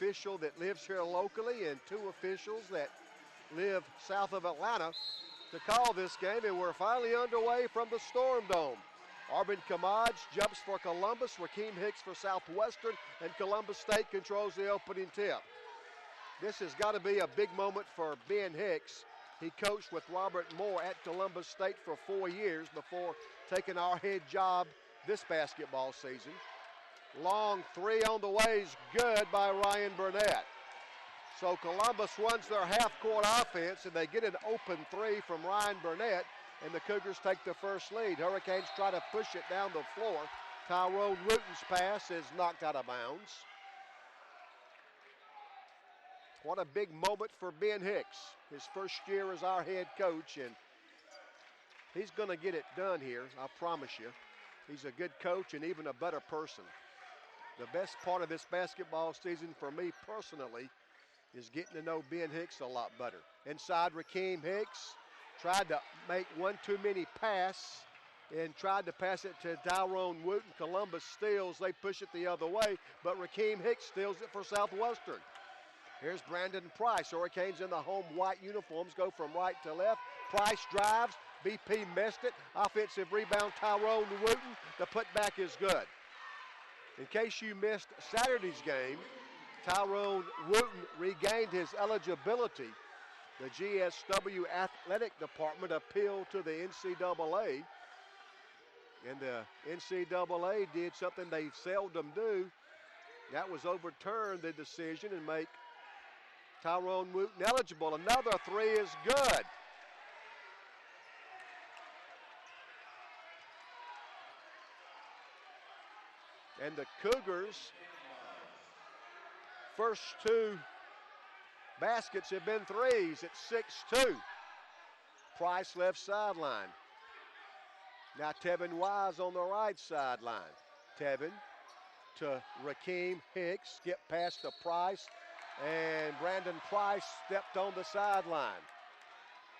official that lives here locally and 2 officials that live south of Atlanta to call this game, and we're finally underway from the Storm Dome. Arbin Kamaj jumps for Columbus, Rakeem Hicks for Southwestern, and Columbus State controls the opening tip. This has got to be a big moment for Ben Hicks. He coached with Robert Moore at Columbus State for 4 years before taking our head job this basketball season. Long 3 on the way is good by Ryan Burnett. So Columbus runs their half-court offense, and they get an open 3 from Ryan Burnett, and the Cougars take the first lead. Hurricanes try to push it down the floor. Tyrone Wooten's pass is knocked out of bounds. What a big moment for Ben Hicks. His first year as our head coach, and he's going to get it done here, I promise you. He's a good coach and even a better person. The best part of this basketball season for me personally is getting to know Ben Hicks a lot better. Inside, Rakeem Hicks tried to make one too many pass and tried to pass it to Tyrone Wooten. Columbus steals. They push it the other way, but Rakeem Hicks steals it for Southwestern. Here's Brandon Price. Hurricanes in the home white uniforms go from right to left. Price drives. BP missed it. Offensive rebound, Tyrone Wooten. The putback is good. In case you missed Saturday's game, Tyrone Wooten regained his eligibility. The GSW Athletic Department appealed to the NCAA, and the NCAA did something they seldom do. That was overturn the decision and make Tyrone Wooten eligible. Another 3 is good. And the Cougars' first 2 baskets have been 3s at 6-2. Price left sideline. Now Tevin Wise on the right sideline. Tevin to Rakeem Hicks, skip past to Price, and Brandon Price stepped on the sideline.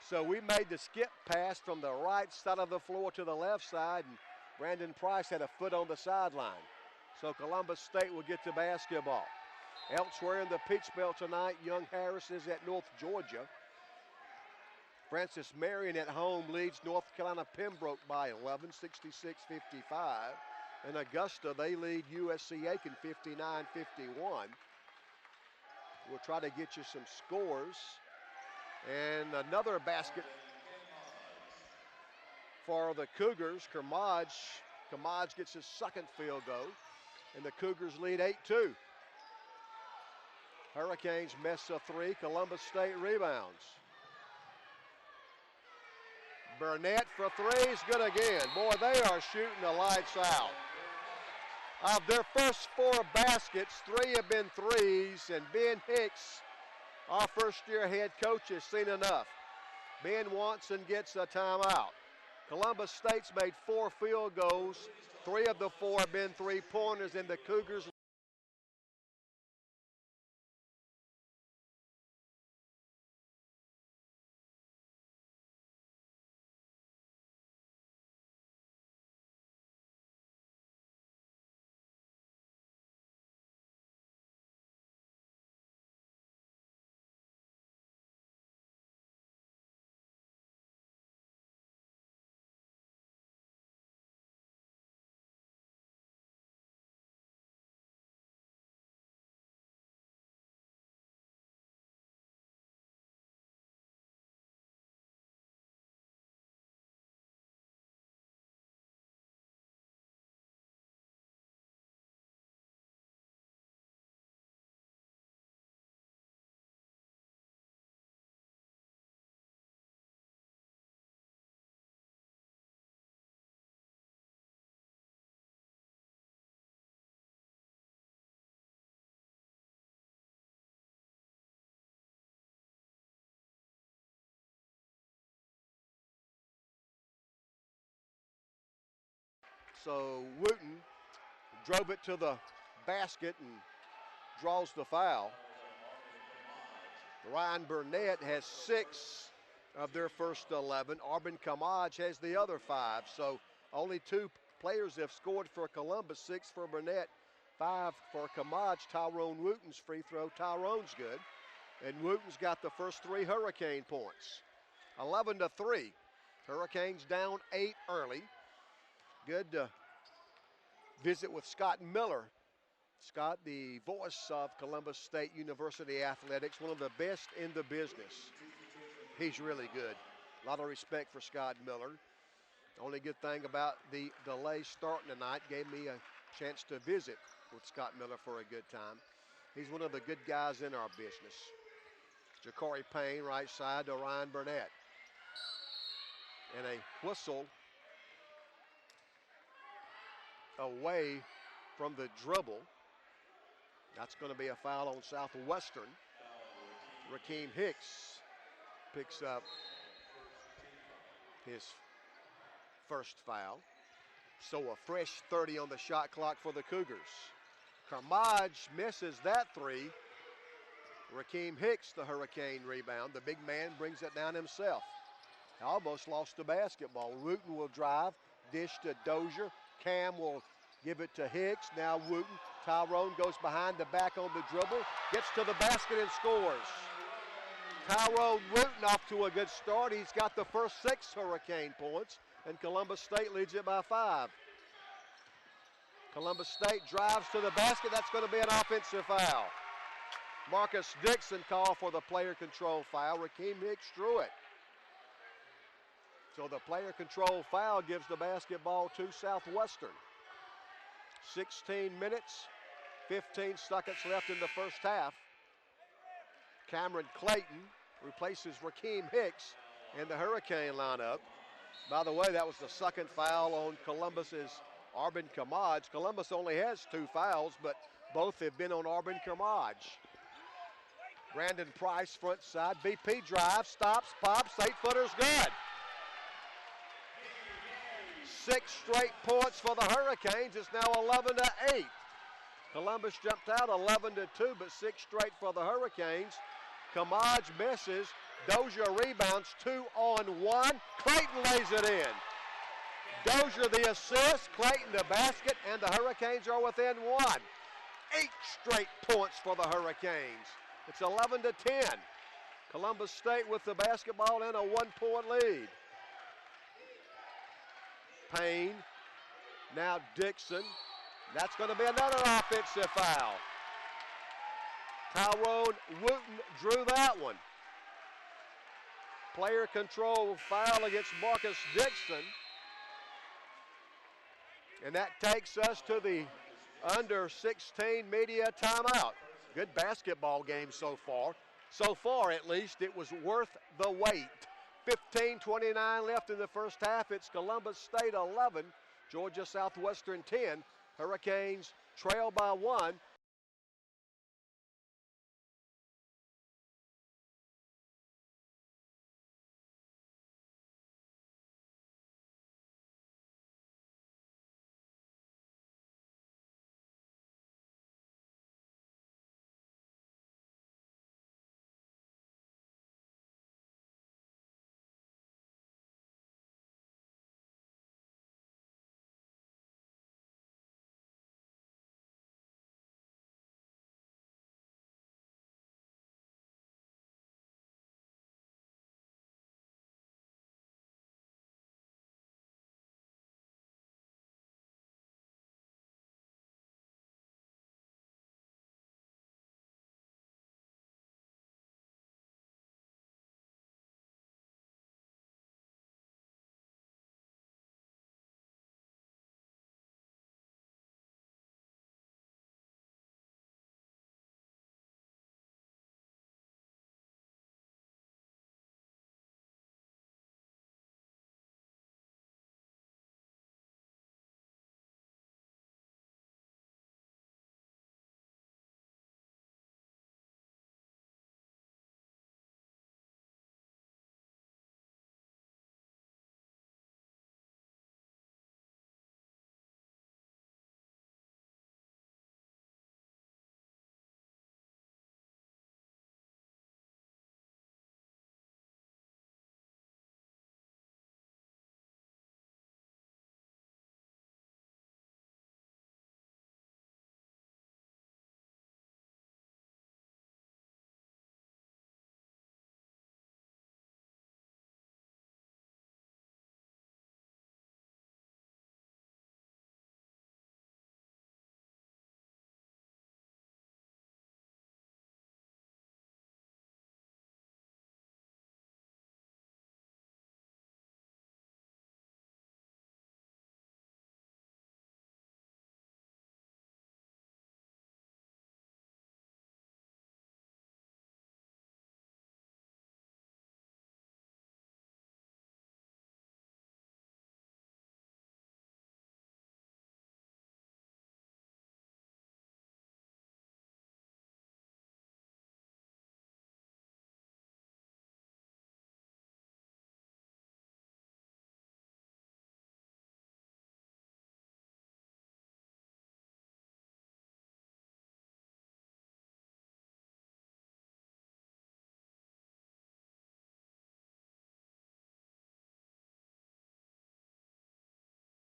So we made the skip pass from the right side of the floor to the left side, and Brandon Price had a foot on the sideline. So Columbus State will get the basketball. Elsewhere in the Peach Belt tonight, Young Harris is at North Georgia. Francis Marion at home leads North Carolina Pembroke by 11, 66-55. In Augusta, they lead USC Aiken 59-51. We'll try to get you some scores. And another basket for the Cougars. Kamaj gets his second field goal, and the Cougars lead 8-2. Hurricanes miss a 3. Columbus State rebounds. Burnett for 3 is good again. Boy, they are shooting the lights out. Of their first 4 baskets, 3 have been 3s, and Ben Hicks, our first-year head coach, has seen enough. Ben wants and gets a timeout. Columbus State's made 4 field goals. 3 of the 4 have been 3-pointers, and the Cougars So Wooten drove it to the basket and draws the foul. Ryan Burnett has 6 of their first 11. Arbin Kamaj has the other 5. So only 2 players have scored for Columbus, 6 for Burnett, 5 for Kamaj. Tyrone Wooten's free throw. Tyrone's good. And Wooten's got the first 3 Hurricane points. 11-3. Hurricanes down 8 early. Good to visit with Scott Miller. Scott, the voice of Columbus State University athletics, one of the best in the business. He's really good. A lot of respect for Scott Miller. The only good thing about the delay starting tonight gave me a chance to visit with Scott Miller for a good time. He's one of the good guys in our business. Ja'Cory Payne, right side to Ryan Burnett. And a whistle away from the dribble. That's going to be a foul on Southwestern. Rakeem Hicks picks up his first foul. So a fresh 30 on the shot clock for the Cougars. Kamaj misses that 3. Rakeem Hicks, the Hurricane rebound. The big man brings it down himself. Almost lost the basketball. Wooten will drive, dish to Dozier. Cam will give it to Hicks. Now Wooten. Tyrone goes behind the back on the dribble, gets to the basket and scores. Tyrone Wooten off to a good start. He's got the first 6 Hurricane points, and Columbus State leads it by 5. Columbus State drives to the basket. That's going to be an offensive foul. Marcus Dixon called for the player control foul. Rakeem Hicks drew it. So the player control foul gives the basketball to Southwestern. 16 minutes, 15 seconds left in the first half. Cameron Clayton replaces Rakeem Hicks in the Hurricane lineup. By the way, that was the second foul on Columbus's Arbin Kamaj. Columbus only has 2 fouls, but both have been on Arbin Kamaj. Brandon Price, front side. BP drives, stops, pops, 8-footer's good. 6 straight points for the Hurricanes. It's now 11-8. Columbus jumped out 11-2, but 6 straight for the Hurricanes. Kamaj misses. Dozier rebounds, 2-on-1. Clayton lays it in. Dozier the assist, Clayton the basket, and the Hurricanes are within 1. 8 straight points for the Hurricanes. It's 11-10. Columbus State with the basketball in a 1-point lead. Payne, now Dixon. That's going to be another offensive foul. Tyrone Wooten drew that one. Player control foul against Marcus Dixon. And that takes us to the under 16 media timeout. Good basketball game so far. So far, at least, it was worth the wait. 15:29 left in the first half. It's Columbus State 11, Georgia Southwestern 10. Hurricanes trail by 1.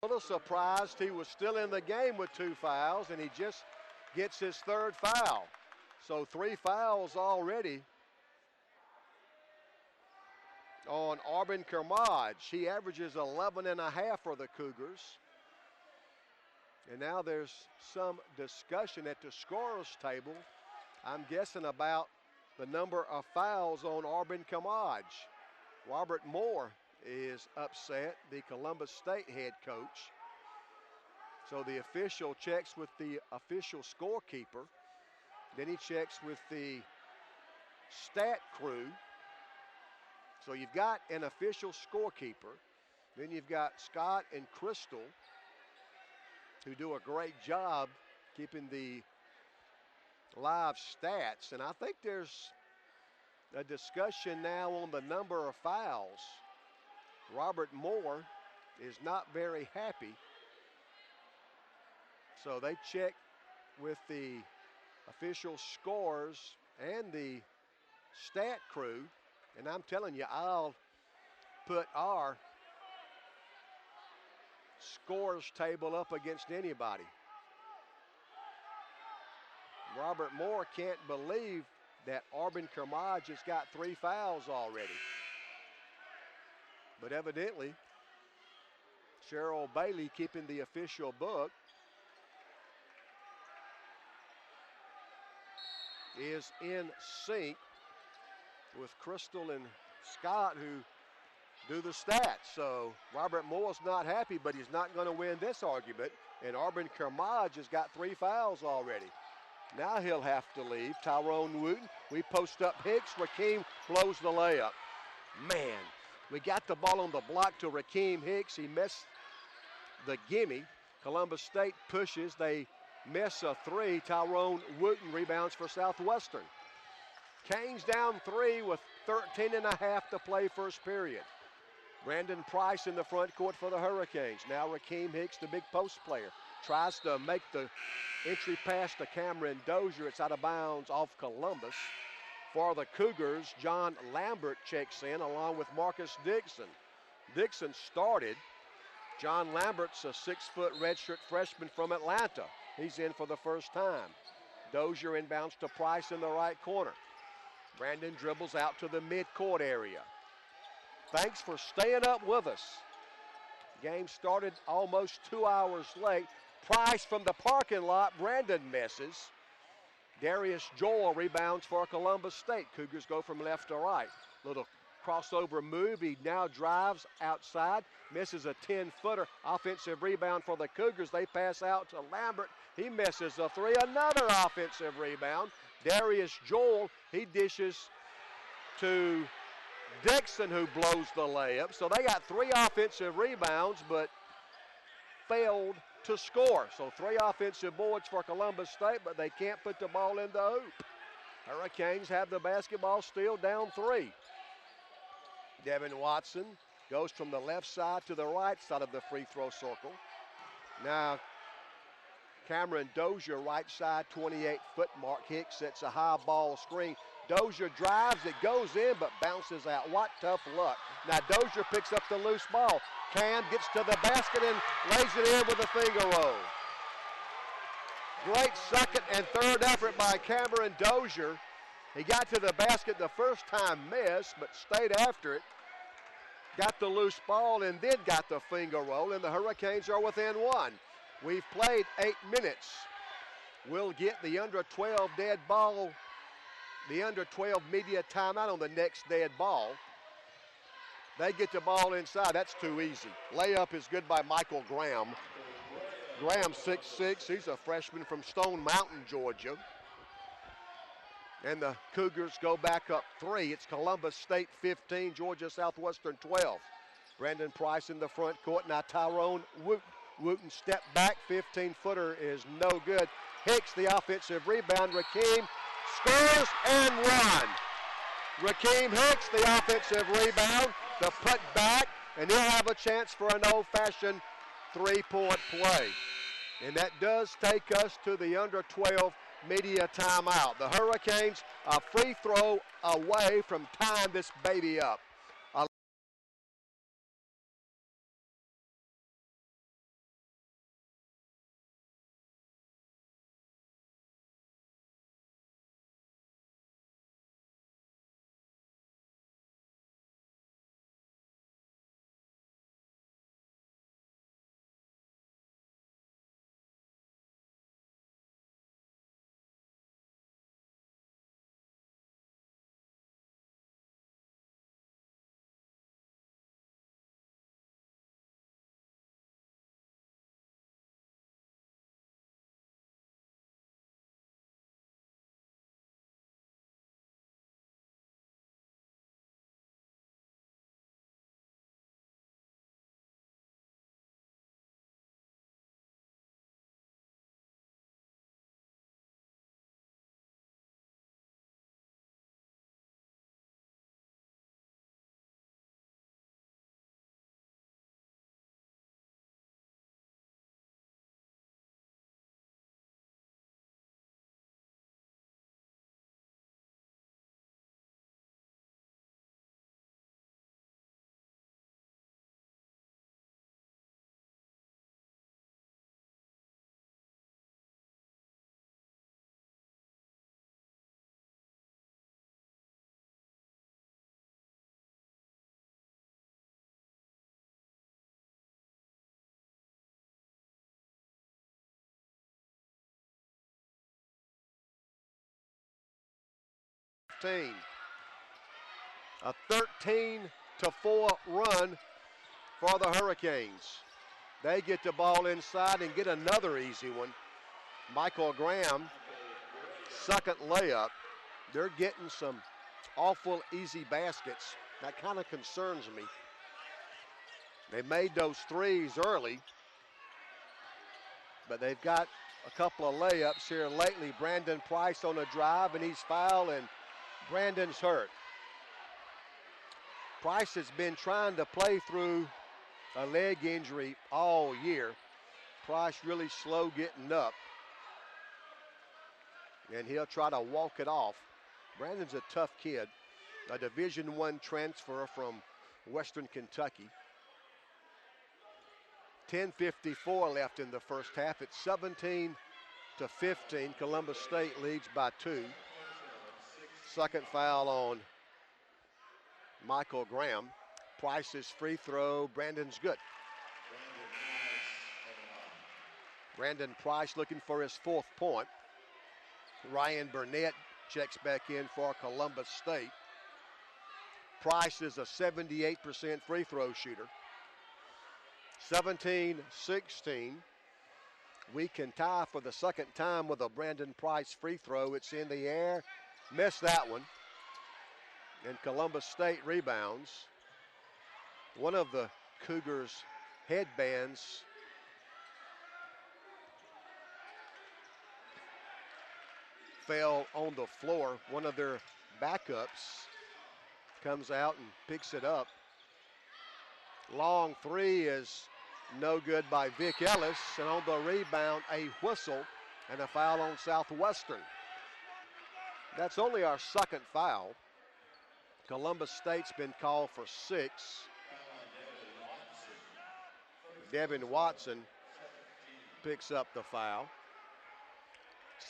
A little surprised he was still in the game with 2 fouls, and he just gets his 3rd foul. So 3 fouls already on Arbin Kermaj. He averages 11.5 for the Cougars. And now there's some discussion at the scorer's table, I'm guessing, about the number of fouls on Arbin Kermaj. Robert Moore is upset, the Columbus State head coach. So the official checks with the official scorekeeper. Then he checks with the stat crew. So you've got an official scorekeeper. Then you've got Scott and Crystal, who do a great job keeping the live stats. And I think there's a discussion now on the number of fouls. Robert Moore is not very happy. So they check with the official scores and the stat crew. And I'm telling you, I'll put our scores table up against anybody. Robert Moore can't believe that Arbin Kermaj has got 3 fouls already. But evidently, Cheryl Bailey, keeping the official book, is in sync with Crystal and Scott, who do the stats. So Robert Moore's not happy, but he's not going to win this argument. And Arbin Kermaj has got 3 fouls already. Now he'll have to leave. Tyrone Wooten, we post up Hicks. Rakeem blows the layup. Man, we got the ball on the block to Rakeem Hicks. He missed the gimme. Columbus State pushes. They miss a 3. Tyrone Wooten rebounds for Southwestern. Canes down 3 with 13.5 to play first period. Brandon Price in the front court for the Hurricanes. Now Rakeem Hicks, the big post player, tries to make the entry pass to Cameron Dozier. It's out of bounds off Columbus. For the Cougars, John Lambert checks in along with Marcus Dixon. Dixon started. John Lambert's a 6-foot redshirt freshman from Atlanta. He's in for the first time. Dozier inbounds to Price in the right corner. Brandon dribbles out to the midcourt area. Thanks for staying up with us. Game started almost 2 hours late. Price from the parking lot. Brandon misses. Darius Joel rebounds for Columbus State. Cougars go from left to right. Little crossover move. He now drives outside. Misses a 10-footer. Offensive rebound for the Cougars. They pass out to Lambert. He misses a 3. Another offensive rebound. Darius Joel, he dishes to Dixon, who blows the layup. So they got 3 offensive rebounds, but failed to score. So 3 offensive boards for Columbus State, but they can't put the ball in the hoop. Hurricanes have the basketball still down 3. Devin Watson goes from the left side to the right side of the free throw circle. Now Cameron Dozier, right side, 28-foot mark. Hicks sets a high ball screen. Dozier drives, it goes in, but bounces out. What tough luck. Now Dozier picks up the loose ball. Cam gets to the basket and lays it in with a finger roll. Great second and third effort by Cameron Dozier. He got to the basket the first time, missed, but stayed after it. Got the loose ball and then got the finger roll, and the Hurricanes are within 1. We've played 8 minutes. We'll get the under 12 dead ball, the under 12 media timeout on the next dead ball. They get the ball inside. That's too easy. Layup is good by Michael Graham. Graham 6'6". He's a freshman from Stone Mountain, Georgia. And the Cougars go back up 3. It's Columbus State 15, Georgia Southwestern 12. Brandon Price in the front court. Now Tyrone Wooten step back. 15-footer is no good. Hicks the offensive rebound. Rakeem scores and one. Rakeem Hicks the offensive rebound. The put back, and he'll have a chance for an old-fashioned 3-point play. And that does take us to the under 12 media timeout. The Hurricanes a free throw away from tying this baby up. 16. A 13-4 run for the Hurricanes. They get the ball inside and get another easy one. Michael Graham, second layup. They're getting some awful easy baskets. That kind of concerns me. They made those threes early, but they've got a couple of layups here lately. Brandon Price on a drive, and he's fouled, and Brandon's hurt. Price has been trying to play through a leg injury all year. Price really slow getting up, and he'll try to walk it off. Brandon's a tough kid, a Division I transfer from Western Kentucky. 10:54 left in the first half. It's 17-15. Columbus State leads by 2. Second foul on Michael Graham. Price's free throw. Brandon's good. Brandon Price looking for his 4th point. Ryan Burnett checks back in for Columbus State. Price is a 78% free throw shooter. 17-16. We can tie for the second time with a Brandon Price free throw. It's in the air. Missed that one. And Columbus State rebounds. One of the Cougars' headbands fell on the floor. One of their backups comes out and picks it up. Long three is no good by Vic Ellis, and on the rebound, a whistle and a foul on Southwestern. That's only our second foul. Columbus State's been called for 6. Devin Watson picks up the foul.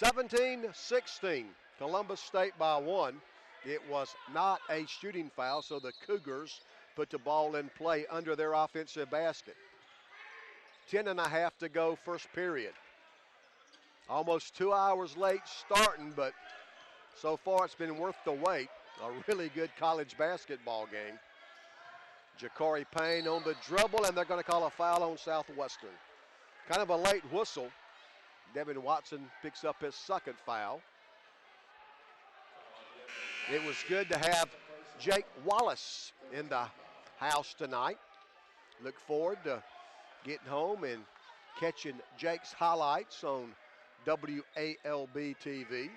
17-16, Columbus State by 1. It was not a shooting foul, so the Cougars put the ball in play under their offensive basket. 10.5 to go, first period. Almost 2 hours late starting, but so far it's been worth the wait. A really good college basketball game. Ja'Cory Payne on the dribble, and they're going to call a foul on Southwestern. Kind of a late whistle. Devin Watson picks up his second foul. It was good to have Jake Wallace in the house tonight. Look forward to getting home and catching Jake's highlights on WALB TV.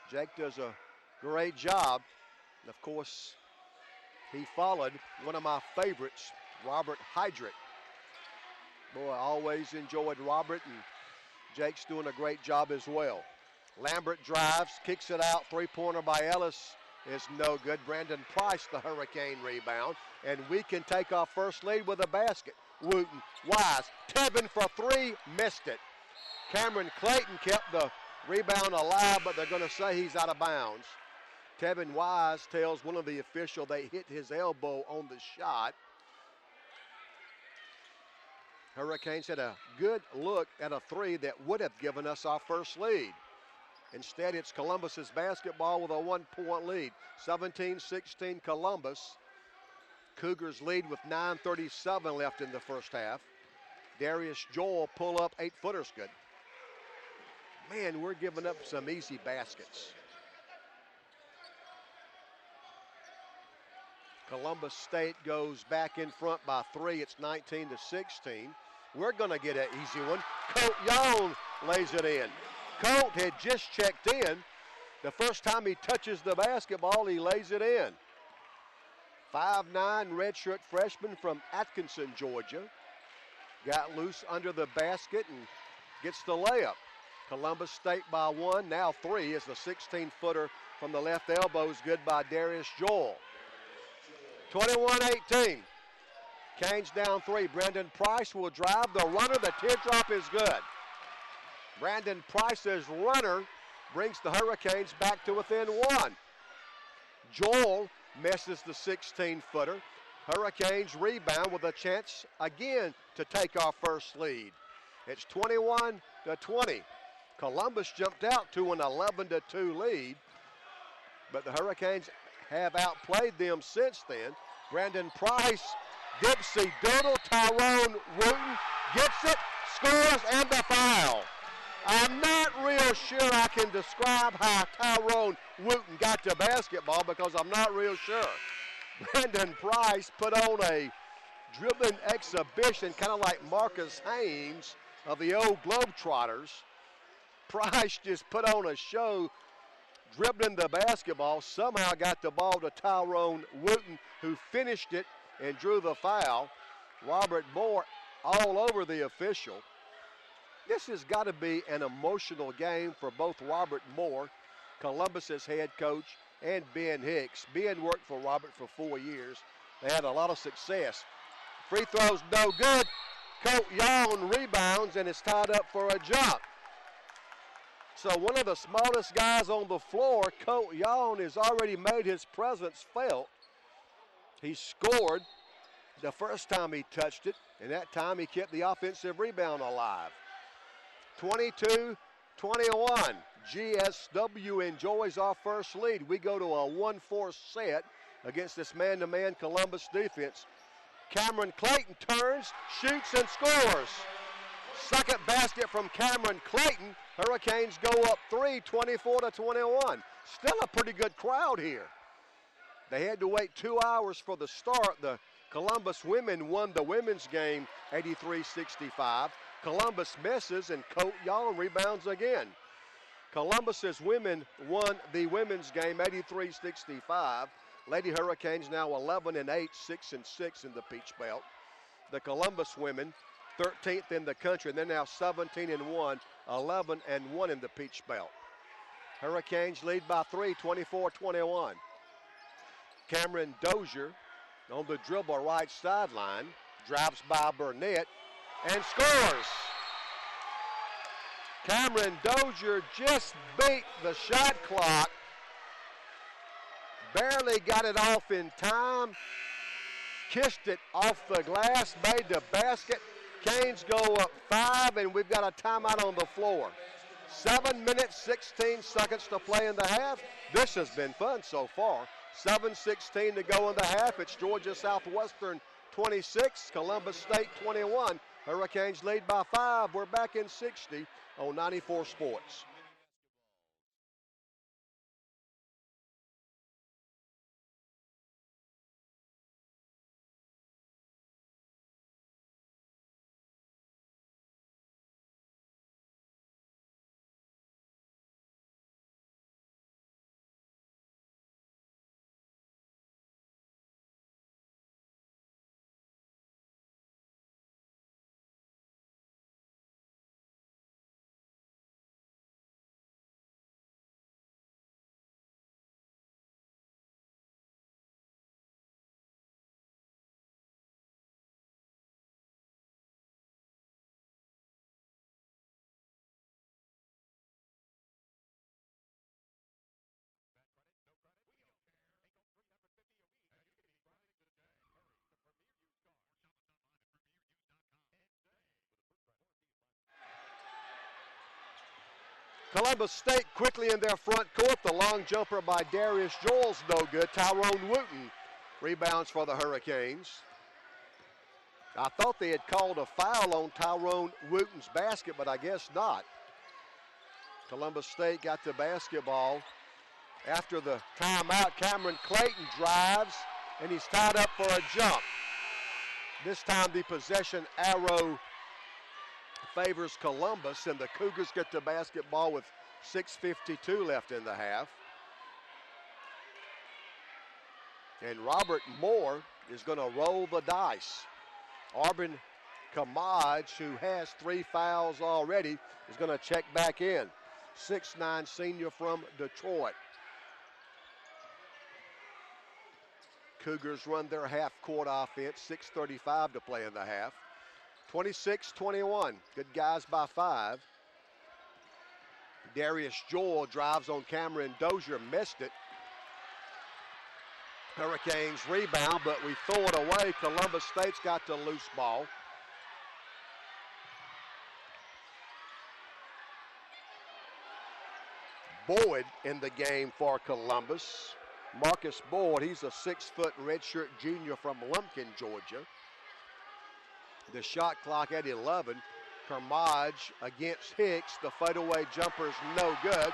Jake does a great job. And of course, he followed one of my favorites, Robert Heidrich. Boy, I always enjoyed Robert, and Jake's doing a great job as well. Lambert drives, kicks it out. Three-pointer by Ellis is no good. Brandon Price, the Hurricane rebound. And we can take our first lead with a basket. Wooten, Wise, Tevin for 3, missed it. Cameron Clayton kept the rebound alive, but they're going to say he's out of bounds. Tevin Wise tells one of the officials they hit his elbow on the shot. Hurricanes had a good look at a 3 that would have given us our first lead. Instead, it's Columbus's basketball with a 1-point lead. 17-16 Columbus. Cougars lead with 9:37 left in the first half. Darius Joel pull up 8-footer's good. Man, we're giving up some easy baskets. Columbus State goes back in front by 3. It's 19-16. We're going to get an easy one. Colt Young lays it in. Colt had just checked in. The first time he touches the basketball, he lays it in. 5'9" redshirt freshman from Atkinson, Georgia. Got loose under the basket and gets the layup. Columbus State by 1, now 3 is the 16-footer from the left elbow is good by Darius Joel. 21-18. Canes down 3. Brandon Price will drive the runner. The teardrop is good. Brandon Price's runner brings the Hurricanes back to within 1. Joel misses the 16-footer. Hurricanes rebound with a chance again to take our first lead. It's 21-20. Columbus jumped out to an 11-2 lead. but the Hurricanes have outplayed them since then. Brandon Price, Dipsy Doodle, Tyrone Wooten gets it, scores, and the foul. I'm not real sure I can describe how Tyrone Wooten got to basketball because I'm not real sure. Brandon Price put on a dribbling exhibition, kind of like Marcus Haynes of the old Globetrotters. Price just put on a show, dribbling the basketball, somehow got the ball to Tyrone Wooten, who finished it and drew the foul. Robert Moore all over the official. This has got to be an emotional game for both Robert Moore, Columbus's head coach, and Ben Hicks. Ben worked for Robert for 4 years. They had a lot of success. Free throw's no good. Colt Yawn rebounds, and it's tied up for a jump. So one of the smallest guys on the floor, Colt Yawn, has already made his presence felt. He scored the first time he touched it, and that time he kept the offensive rebound alive. 22-21. GSW enjoys our first lead. We go to a 1-4 set against this man-to-man Columbus defense. Cameron Clayton turns, shoots, and scores. Second basket from Cameron Clayton. Hurricanes go up 3, 24-21. Still a pretty good crowd here. They had to wait 2 hours for the start. The Columbus women won the women's game 83-65. Columbus misses, and Colt Yawn rebounds again. Columbus's women won the women's game 83-65. Lady Hurricanes now 11-8, 6-6 in the Peach Belt. The Columbus women 13th in the country, and they're now 17-1, 11-1 in the Peach Belt. Hurricanes lead by 3, 24-21. Cameron Dozier on the dribble right sideline, drives by Burnett and scores. Cameron Dozier just beat the shot clock. Barely got it off in time. Kissed it off the glass, made the basket. Canes go up 5, and we've got a timeout on the floor. 7 minutes, 16 seconds to play in the half. This has been fun so far. 7:16 to go in the half. It's Georgia Southwestern 26, Columbus State 21. Hurricanes lead by 5. We're back in 60 on 94 Sports. Columbus State quickly in their front court. The long jumper by Darius Joel's no good. Tyrone Wooten rebounds for the Hurricanes. I thought they had called a foul on Tyrone Wooten's basket, but I guess not. Columbus State got the basketball. After the timeout, Cameron Clayton drives, and he's tied up for a jump. This time the possession arrow favors Columbus, and the Cougars get the basketball with 6:52 left in the half. And Robert Moore is going to roll the dice. Arbin Kamaj, who has 3 fouls already, is going to check back in. 6'9" senior from Detroit. Cougars run their half-court offense, 6:35 to play in the half. 26-21, good guys by 5. Darius Joel drives on Cameron Dozier, missed it. Hurricanes rebound, but we throw it away. Columbus State's got the loose ball. Boyd in the game for Columbus. Marcus Boyd, he's a 6-foot redshirt junior from Lumpkin, Georgia. The shot clock at 11. Kermodge against Hicks. The fadeaway jumper is no good.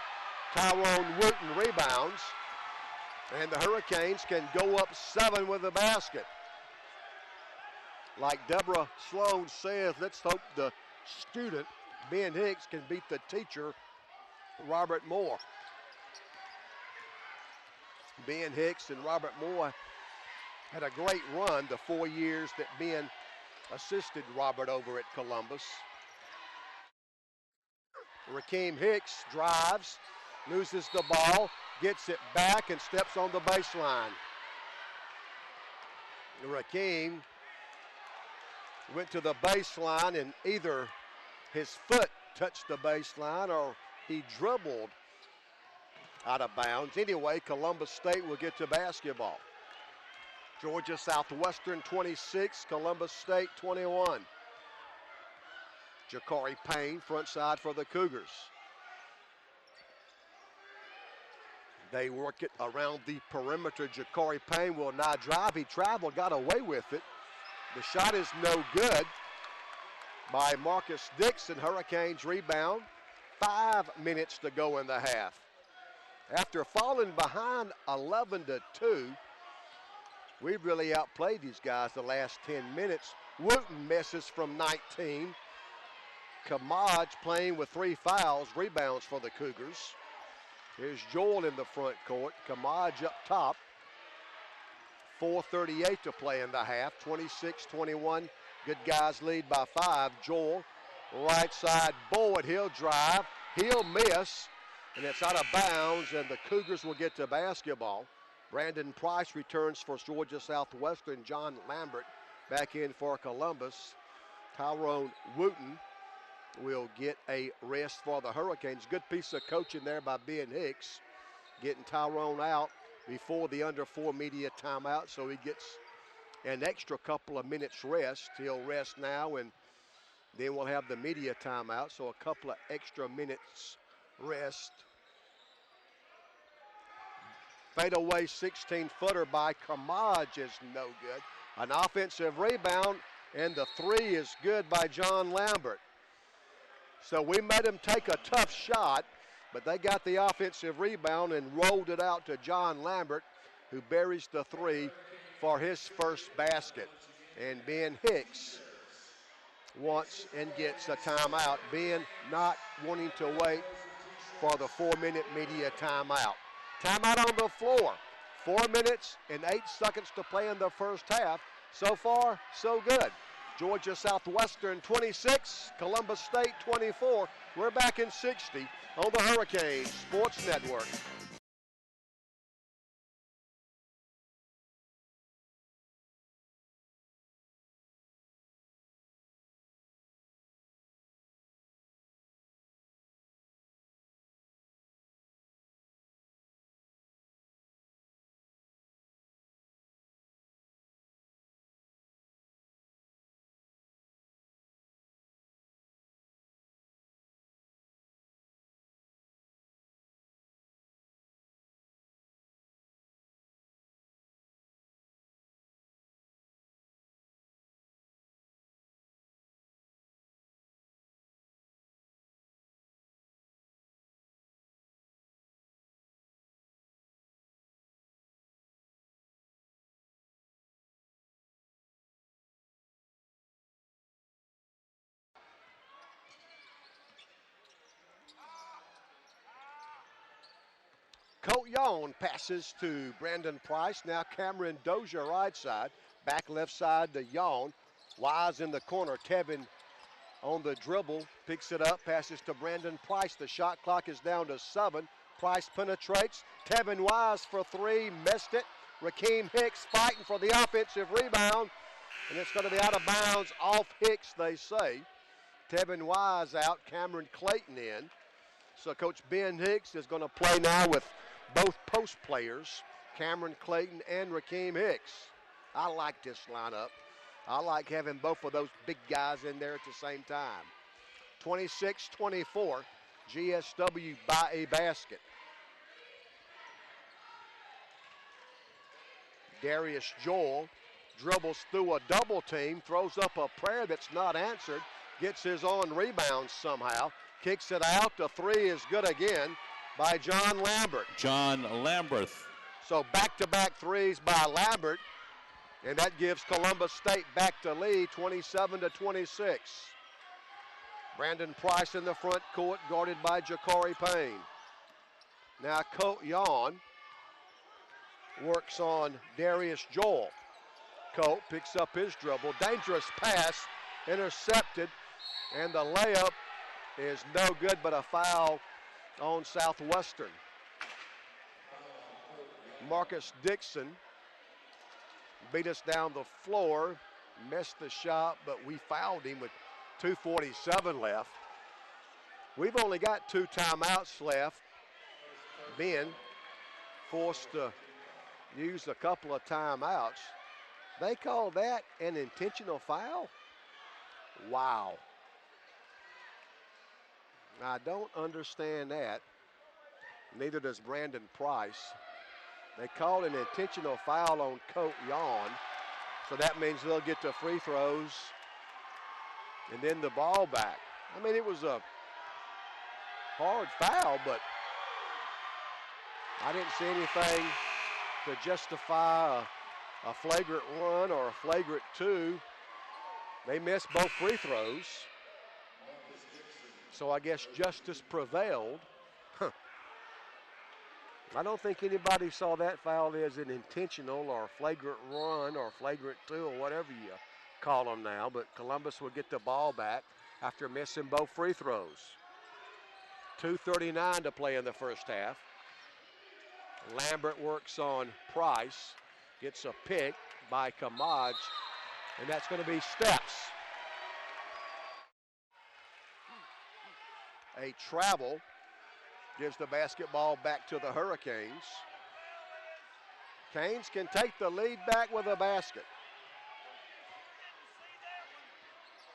Tyrone Wooten rebounds. And the Hurricanes can go up 7 with the basket. Like Deborah Sloan says, let's hope the student, Ben Hicks, can beat the teacher, Robert Moore. Ben Hicks and Robert Moore had a great run the 4 years that Ben assisted Robert over at Columbus. Rakeem Hicks drives, loses the ball, gets it back, and steps on the baseline. Rakeem went to the baseline, and either his foot touched the baseline or he dribbled out of bounds. Anyway, Columbus State will get to basketball. Georgia Southwestern 26, Columbus State 21. Jakari Payne, front side for the Cougars. They work it around the perimeter. Jakari Payne will not drive. He traveled, got away with it. The shot is no good by Marcus Dixon. Hurricanes rebound. 5 minutes to go in the half. After falling behind 11-2, we've really outplayed these guys the last 10 minutes. Wooten misses from 19. Kermodge playing with 3 fouls, rebounds for the Cougars. Here's Joel in the front court. Kermodge up top. 4:38 to play in the half. 26-21. Good guys lead by 5. Joel, right side, Boyd. He'll drive. He'll miss. And it's out of bounds, and the Cougars will get to basketball. Brandon Price returns for Georgia Southwestern. John Lambert back in for Columbus. Tyrone Wooten will get a rest for the Hurricanes. Good piece of coaching there by Ben Hicks, getting Tyrone out before the under 4 media timeout, so he gets an extra couple of minutes rest. He'll rest now, and then we'll have the media timeout, so a couple of extra minutes rest. Fadeaway 16-footer by Kermodge is no good. An offensive rebound, and the 3 is good by John Lambert. So we made him take a tough shot, but they got the offensive rebound and rolled it out to John Lambert, who buries the 3 for his first basket. And Ben Hicks wants and gets a timeout. Ben not wanting to wait for the 4-minute media timeout. Timeout on the floor. 4 minutes and 8 seconds to play in the first half. So far, so good. Georgia Southwestern 26, Columbus State 24. We're back in 60 on the Hurricanes Sports Network. Colt Young passes to Brandon Price. Now Cameron Dozier right side. Back left side to Young. Wise in the corner. Tevin on the dribble. Picks it up. Passes to Brandon Price. The shot clock is down to 7. Price penetrates. Tevin Wise for 3. Missed it. Rakeem Hicks fighting for the offensive rebound. And it's going to be out of bounds off Hicks, they say. Tevin Wise out. Cameron Clayton in. So Coach Ben Hicks is going to play now with both post players, Cameron Clayton and Rakeem Hicks. I like this lineup. I like having both of those big guys in there at the same time. 26-24, GSW by a basket. Darius Joel dribbles through a double team, throws up a prayer that's not answered, gets his own rebound somehow, kicks it out. The three is good again by John Lambert. John Lambert. So back-to-back threes by Lambert, and that gives Columbus State back to lead 27-26. Brandon Price in the front court, guarded by Ja'Cory Payne. Now Colt Yawn works on Darius Joel. Colt picks up his dribble. Dangerous pass, intercepted, and the layup is no good, but a foul on Southwestern. Marcus Dixon beat us down the floor, missed the shot, but we fouled him with 2:47 left. We've only got 2 timeouts left. Ben forced to use a couple of timeouts. They call that an intentional foul? Wow. I don't understand that. Neither does Brandon Price. They called an intentional foul on Colt Yawn, so that means they'll get to free throws and then the ball back. I mean, it was a hard foul, but I didn't see anything to justify a flagrant one or a flagrant two. They missed both free throws, so I guess justice prevailed. I don't think anybody saw that foul as an intentional or flagrant run or flagrant two or whatever you call them now, but Columbus will get the ball back after missing both free throws. 2:39 to play in the first half. Lambert works on Price, gets a pick by Kamaj, and that's going to be Steps. A travel gives the basketball back to the Hurricanes. Canes can take the lead back with a basket.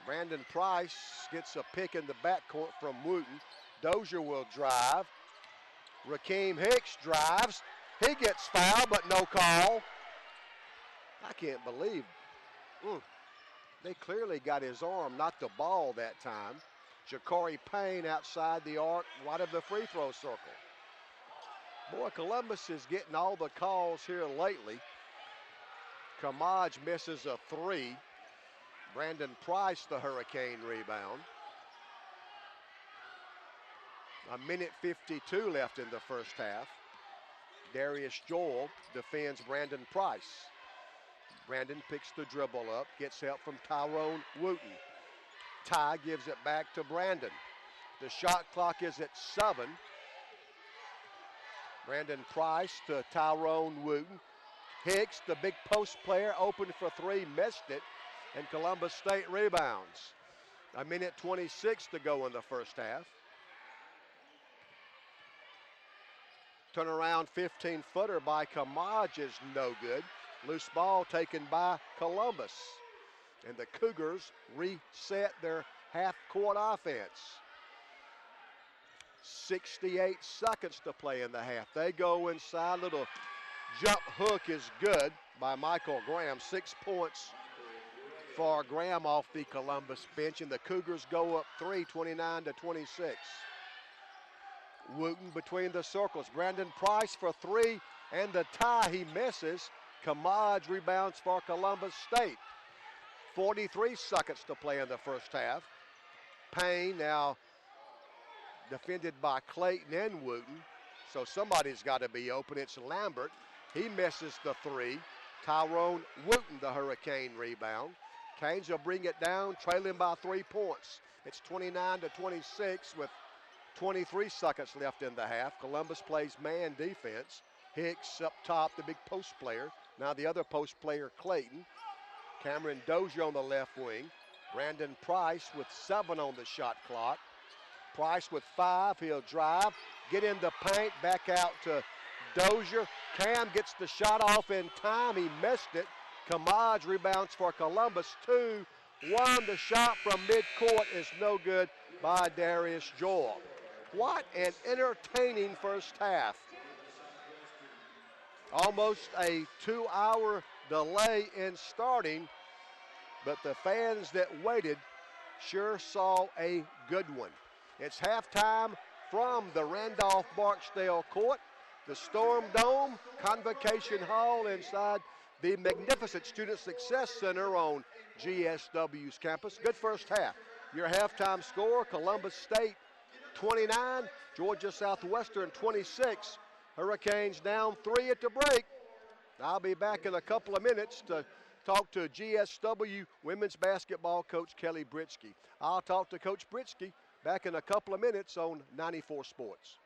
Brandon Price gets a pick in the backcourt from Wooten. Dozier will drive. Rakeem Hicks drives. He gets fouled, but no call. I can't believe. They clearly got his arm, not the ball that time. Ja'Cory Payne outside the arc, right of the free throw circle. Boy, Columbus is getting all the calls here lately. Kamaj misses a three. Brandon Price, the Hurricane rebound. 1:52 left in the first half. Darius Joel defends Brandon Price. Brandon picks the dribble up, gets help from Tyrone Wooten. Ty gives it back to Brandon. The shot clock is at 7. Brandon Price to Tyrone Wooten. Hicks, the big post player, open for three, missed it, and Columbus State rebounds. 1:26 to go in the first half. Turnaround 15-footer by Kamaj is no good. Loose ball taken by Columbus. And the Cougars reset their half-court offense. 68 seconds to play in the half. They go inside. Little jump hook is good by Michael Graham. 6 points for Graham off the Columbus bench. And the Cougars go up 3, 29-26. Wooten between the circles. Brandon Price for three, and the tie he misses. Kamaj rebounds for Columbus State. 43 seconds to play in the first half. Payne now defended by Clayton and Wooten, so somebody's got to be open. It's Lambert. He misses the three. Tyrone Wooten, the Hurricane rebound. Canes will bring it down, trailing by 3 points. It's 29-26 with 23 seconds left in the half. Columbus plays man defense. Hicks up top, the big post player. Now the other post player, Clayton. Cameron Dozier on the left wing. Brandon Price with 7 on the shot clock. Price with 5, he'll drive, get in the paint, back out to Dozier. Cam gets the shot off in time, he missed it. Kamaj rebounds for Columbus, 2-1. The shot from midcourt is no good by Darius Joel. What an entertaining first half. Almost a 2-hour delay in starting, but the fans that waited sure saw a good one. It's halftime from the Randolph Barksdale Court, the Storm Dome, Convocation Hall inside the magnificent Student Success Center on GSW's campus. Good first half. Your halftime score, Columbus State 29, Georgia Southwestern 26. Hurricanes down 3 at the break. I'll be back in a couple of minutes to talk to GSW women's basketball coach Kelly Britsky. I'll talk to Coach Britsky back in a couple of minutes on 94 Sports.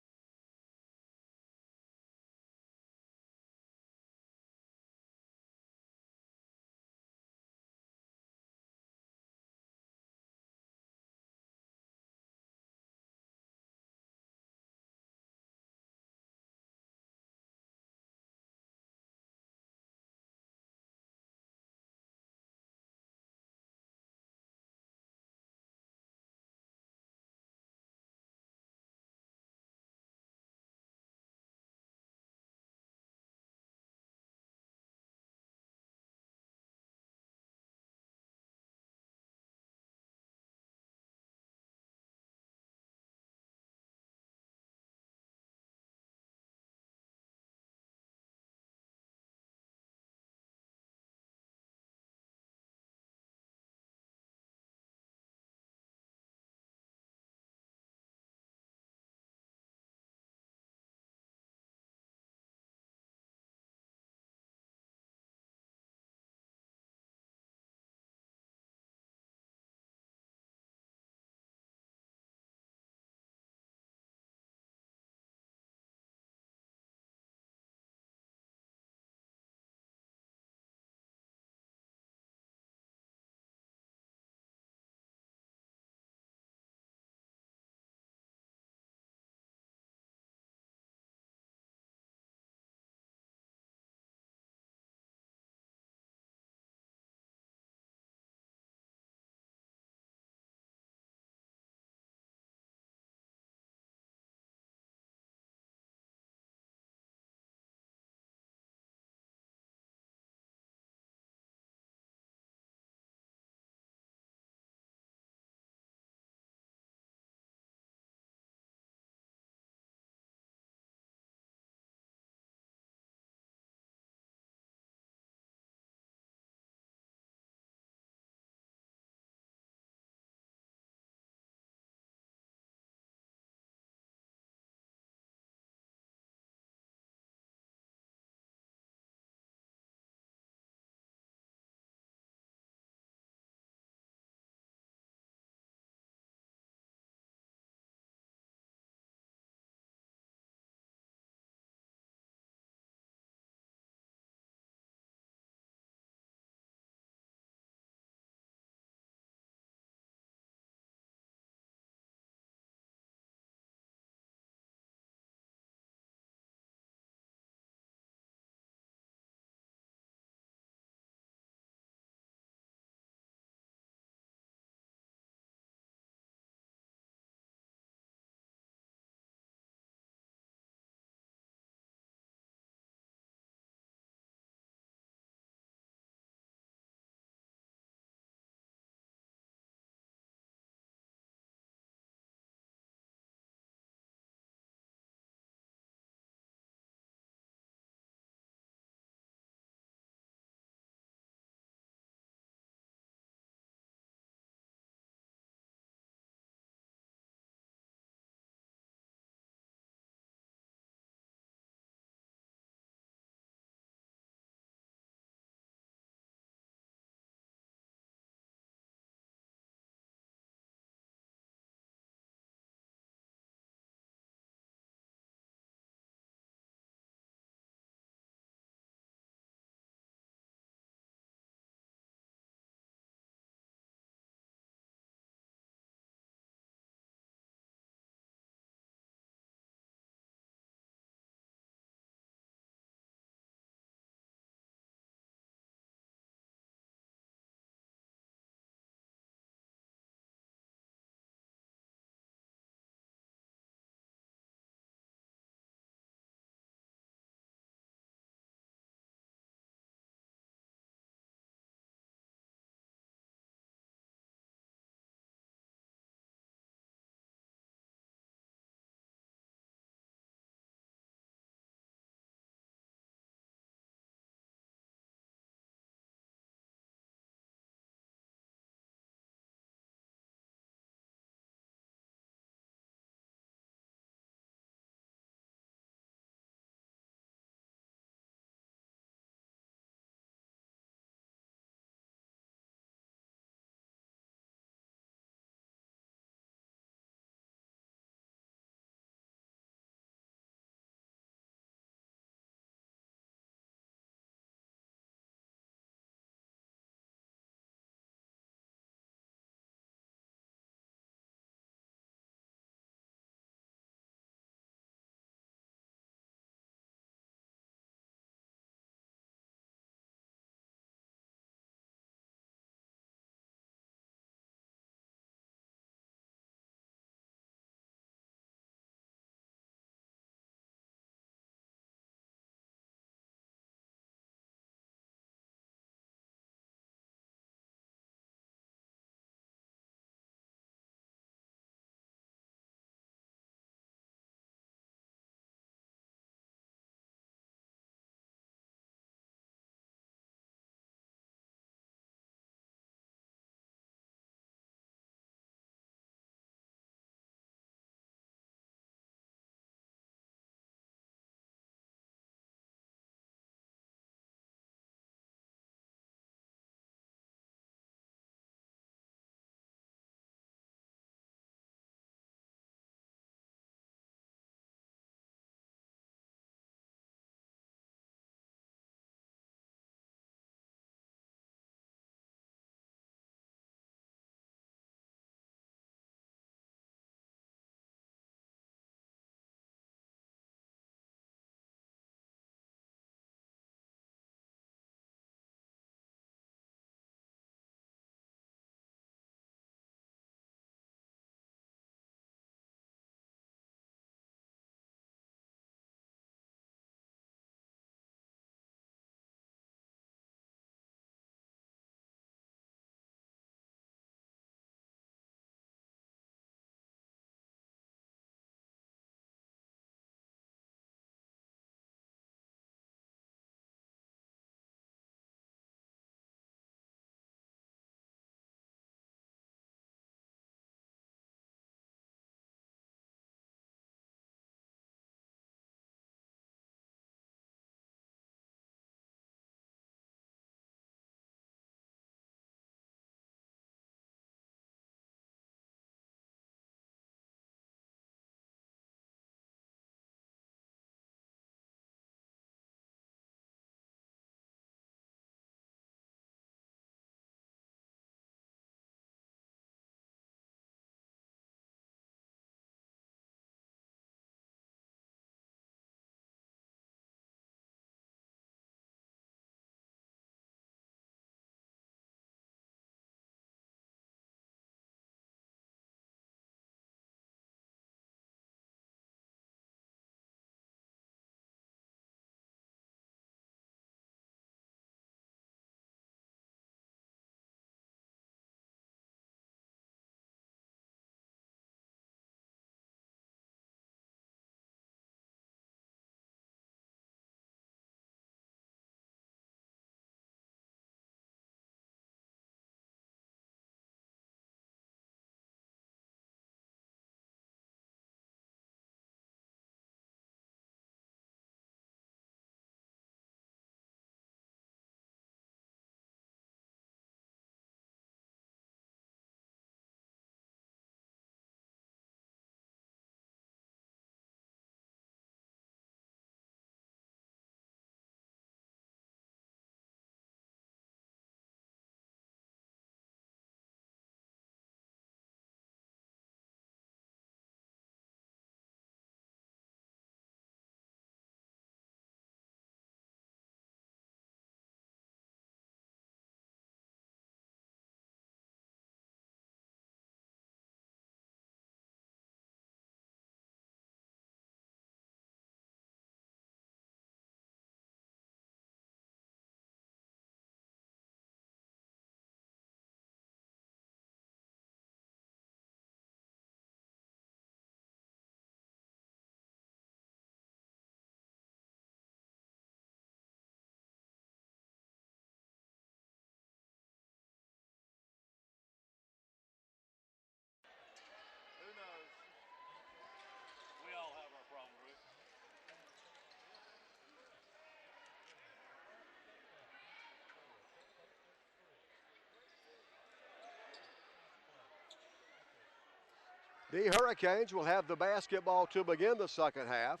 The Hurricanes will have the basketball to begin the second half.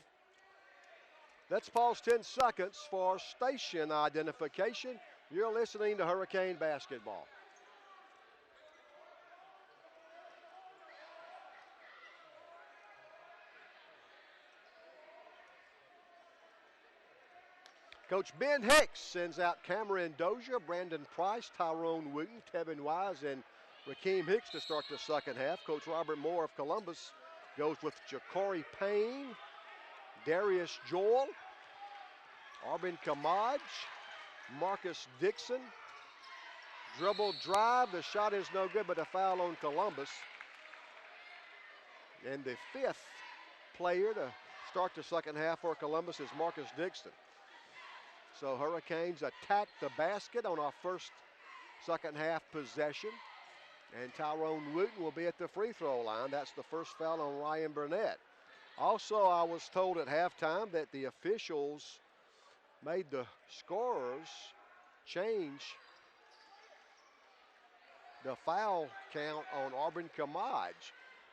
Let's pause 10 seconds for station identification. You're listening to Hurricane Basketball. Coach Ben Hicks sends out Cameron Dozier, Brandon Price, Tyrone Wooten, Tevin Wise, and Rakeem Hicks to start the second half. Coach Robert Moore of Columbus goes with Ja'Cory Payne, Darius Joel, Arbin Kamaj, Marcus Dixon. Dribble drive, the shot is no good, but a foul on Columbus. And the fifth player to start the second half for Columbus is Marcus Dixon. So Hurricanes attack the basket on our first second half possession. And Tyrone Wooten will be at the free throw line. That's the first foul on Ryan Burnett. Also, I was told at halftime that the officials made the scorers change the foul count on Arbin Kamaj.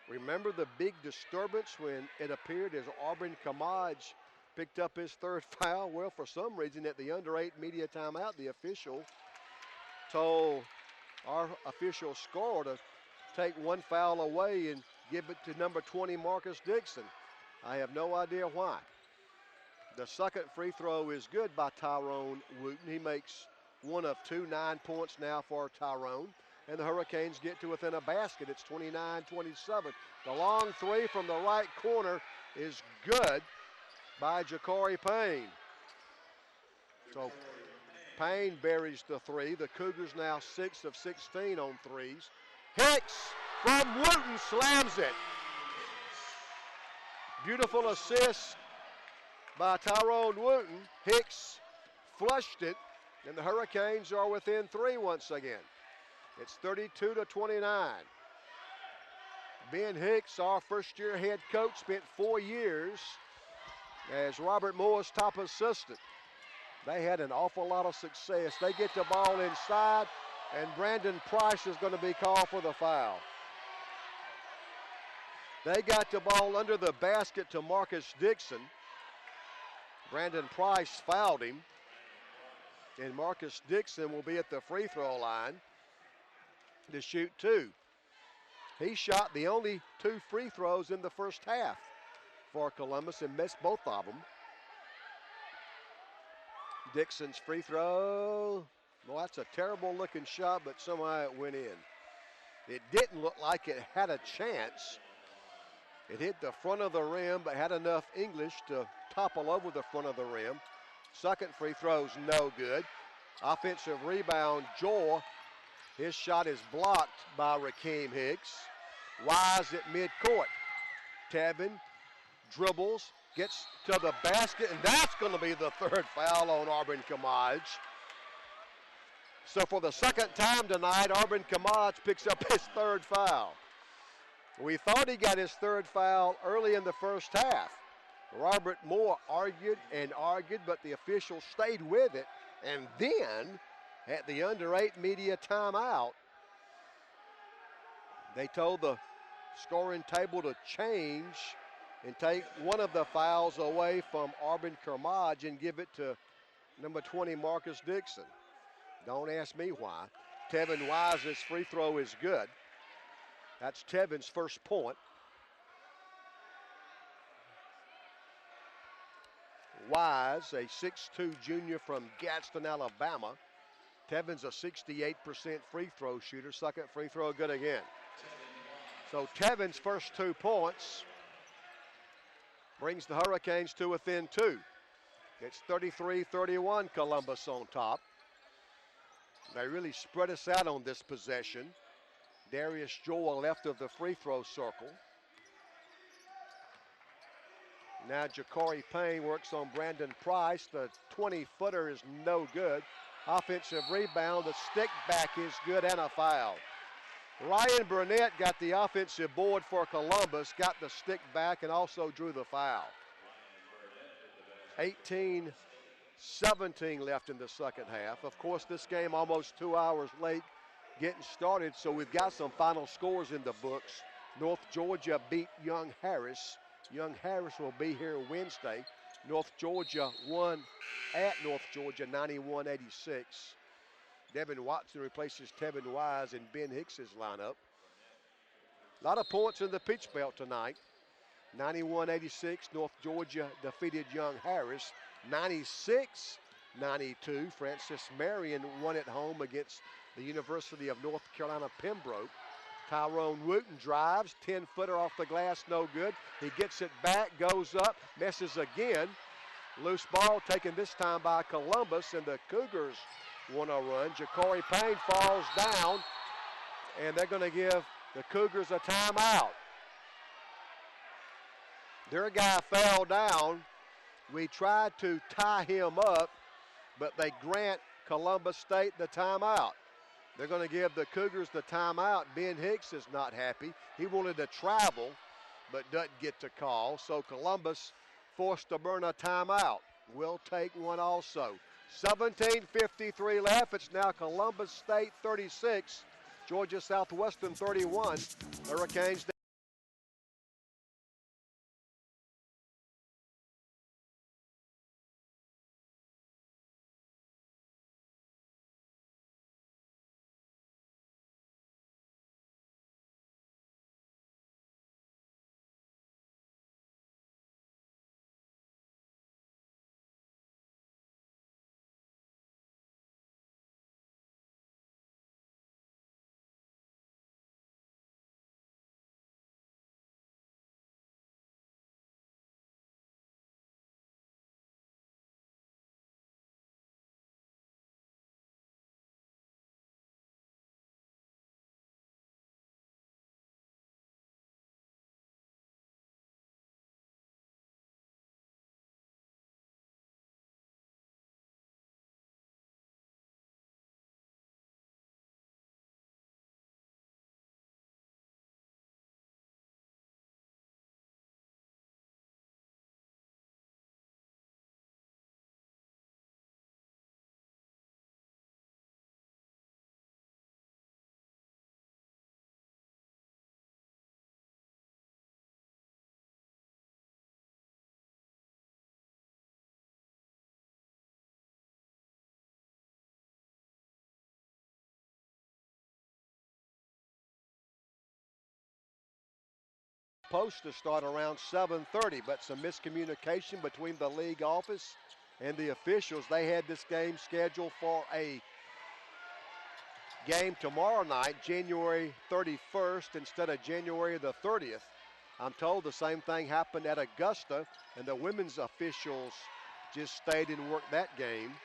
Remember the big disturbance when it appeared as Arbin Kamaj picked up his third foul? Well, for some reason at the under 8 media timeout, the official told our official scorer to take one foul away and give it to number 20, Marcus Dixon. I have no idea why. The second free throw is good by Tyrone Wooten. He makes one of two, 9 points now for Tyrone. And the Hurricanes get to within a basket. It's 29-27. The long three from the right corner is good by Ja'Cory Payne. So Payne buries the three. The Cougars now 6 of 16 on threes. Hicks from Wooten slams it. Beautiful assist by Tyrone Wooten. Hicks flushed it, and the Hurricanes are within three once again. It's 32-29. Ben Hicks, our first-year head coach, spent 4 years as Robert Moore's top assistant. They had an awful lot of success. They get the ball inside, and Brandon Price is going to be called for the foul. They got the ball under the basket to Marcus Dixon. Brandon Price fouled him, and Marcus Dixon will be at the free throw line to shoot two. He shot the only 2 free throws in the first half for Columbus and missed both of them. Dixon's free throw. Well, that's a terrible looking shot, but somehow it went in. It didn't look like it had a chance. It hit the front of the rim, but had enough English to topple over the front of the rim. Second free throw's no good. Offensive rebound, Joel. His shot is blocked by Rakeem Hicks. Wise at midcourt. Tevin dribbles, gets to the basket, and that's going to be the third foul on Arbin Kamaj. So for the second time tonight, Arbin Kamaj picks up his third foul. We thought he got his third foul early in the first half. Robert Moore argued and argued, but the officials stayed with it. And then, at the under 8 media timeout, they told the scoring table to change and take one of the fouls away from Arbin Kamaj and give it to number 20, Marcus Dixon. Don't ask me why. Tevin Wise's free throw is good. That's Tevin's first point. Wise, a 6'2 junior from Gadsden, Alabama. Tevin's a 68% free throw shooter. Second free throw good again. So Tevin's first 2 points brings the Hurricanes to within 2. It's 33-31, Columbus on top. They really spread us out on this possession. Darius Joel left of the free throw circle. Now Ja'Cory Payne works on Brandon Price. The 20-footer is no good. Offensive rebound, the stick back is good, and a foul. Ryan Burnett got the offensive board for Columbus, got the stick back, and also drew the foul. 18-17 left in the second half. Of course, this game almost 2 hours late getting started, so we've got some final scores in the books. North Georgia beat Young Harris. Young Harris will be here Wednesday. North Georgia won at North Georgia 91-86. Devin Watson replaces Tevin Wise in Ben Hicks's lineup. A lot of points in the Peach Belt tonight. 91-86, North Georgia defeated Young Harris. 96-92, Francis Marion won at home against the University of North Carolina Pembroke. Tyrone Wooten drives, 10-footer off the glass, no good. He gets it back, goes up, misses again. Loose ball taken this time by Columbus, and the Cougars want to run. Ja'Cory Payne falls down, and they're going to give the Cougars a timeout. Their guy fell down. We tried to tie him up, but they grant Columbus State the timeout. They're going to give the Cougars the timeout. Ben Hicks is not happy. He wanted to travel, but doesn't get to call. So Columbus forced to burn a timeout. We'll take one also. 17:53 left. It's now Columbus State 36, Georgia Southwestern 31. Hurricanes. Supposed to start around 7:30, but some miscommunication between the league office and the officials. They had this game scheduled for a game tomorrow night, January 31st, instead of January the 30th. I'm told the same thing happened at Augusta, and the women's officials just stayed and worked that game.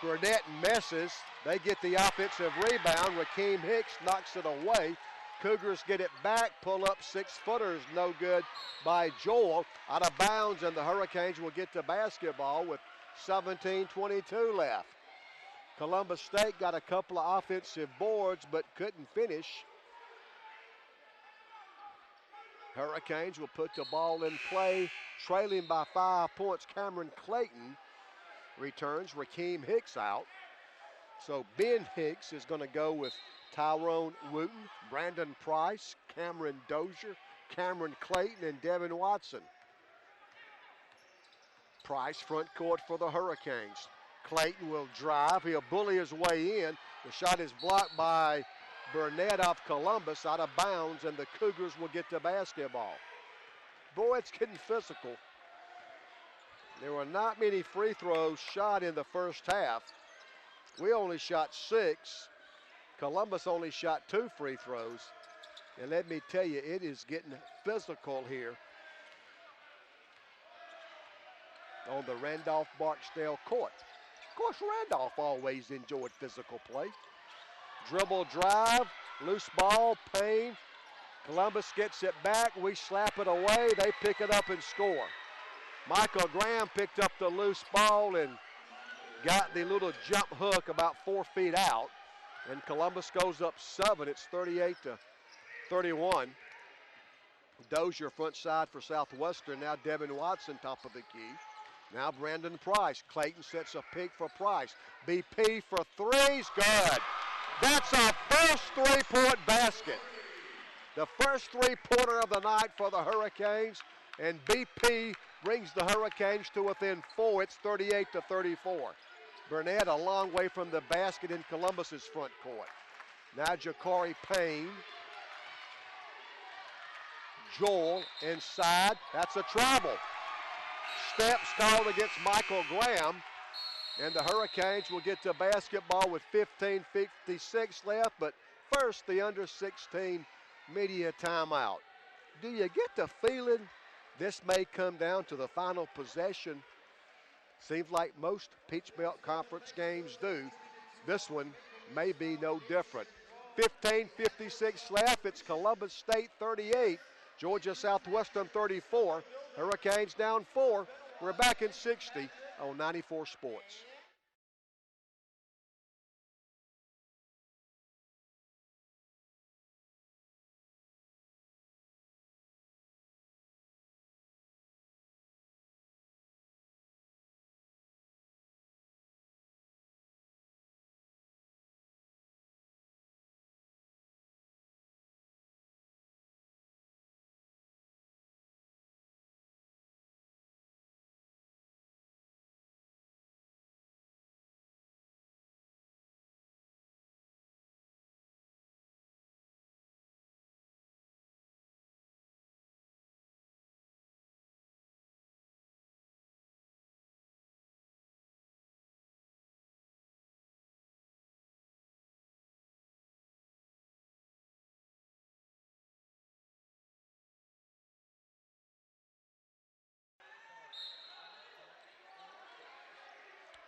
Burnett messes. They get the offensive rebound. Rakeem Hicks knocks it away. Cougars get it back, pull up 6-footers, no good by Joel. Out of bounds, and the Hurricanes will get to basketball with 17:22 left. Columbus State got a couple of offensive boards, but couldn't finish. Hurricanes will put the ball in play, trailing by 5 points. Cameron Clayton returns, Rakeem Hicks out. So Ben Hicks is going to go with Tyrone Wooten, Brandon Price, Cameron Dozier, Cameron Clayton, and Devin Watson. Price front court for the Hurricanes. Clayton will drive. He'll bully his way in. The shot is blocked by Burnett off Columbus, out of bounds, and the Cougars will get to basketball. Boy, it's getting physical. There were not many free throws shot in the first half. We only shot 6. Columbus only shot 2 free throws. And let me tell you, it is getting physical here on the Randolph-Barksdale court. Of course, Randolph always enjoyed physical play. Dribble drive, loose ball, Payne. Columbus gets it back. We slap it away. They pick it up and score. Michael Graham picked up the loose ball and got the little jump hook about 4 feet out. And Columbus goes up 7. It's 38-31. Dozier front side for Southwestern. Now Devin Watson top of the key. Now Brandon Price. Clayton sets a pick for Price. BP for threes. Good. That's our first three-point basket. The first three-pointer of the night for the Hurricanes, and BP brings the Hurricanes to within 4. It's 38-34. Burnett a long way from the basket in Columbus's front court. Now Ja'Cory Payne. Joel inside. That's a travel. Steps called against Michael Graham. And the Hurricanes will get to basketball with 15:56 left. But first, the under 16 media timeout. Do you get the feeling this may come down to the final possession? Seems like most Peach Belt Conference games do. This one may be no different. 15:56 left. It's Columbus State 38. Georgia Southwestern 34. Hurricanes down 4. We're back in 60 on 94 Sports.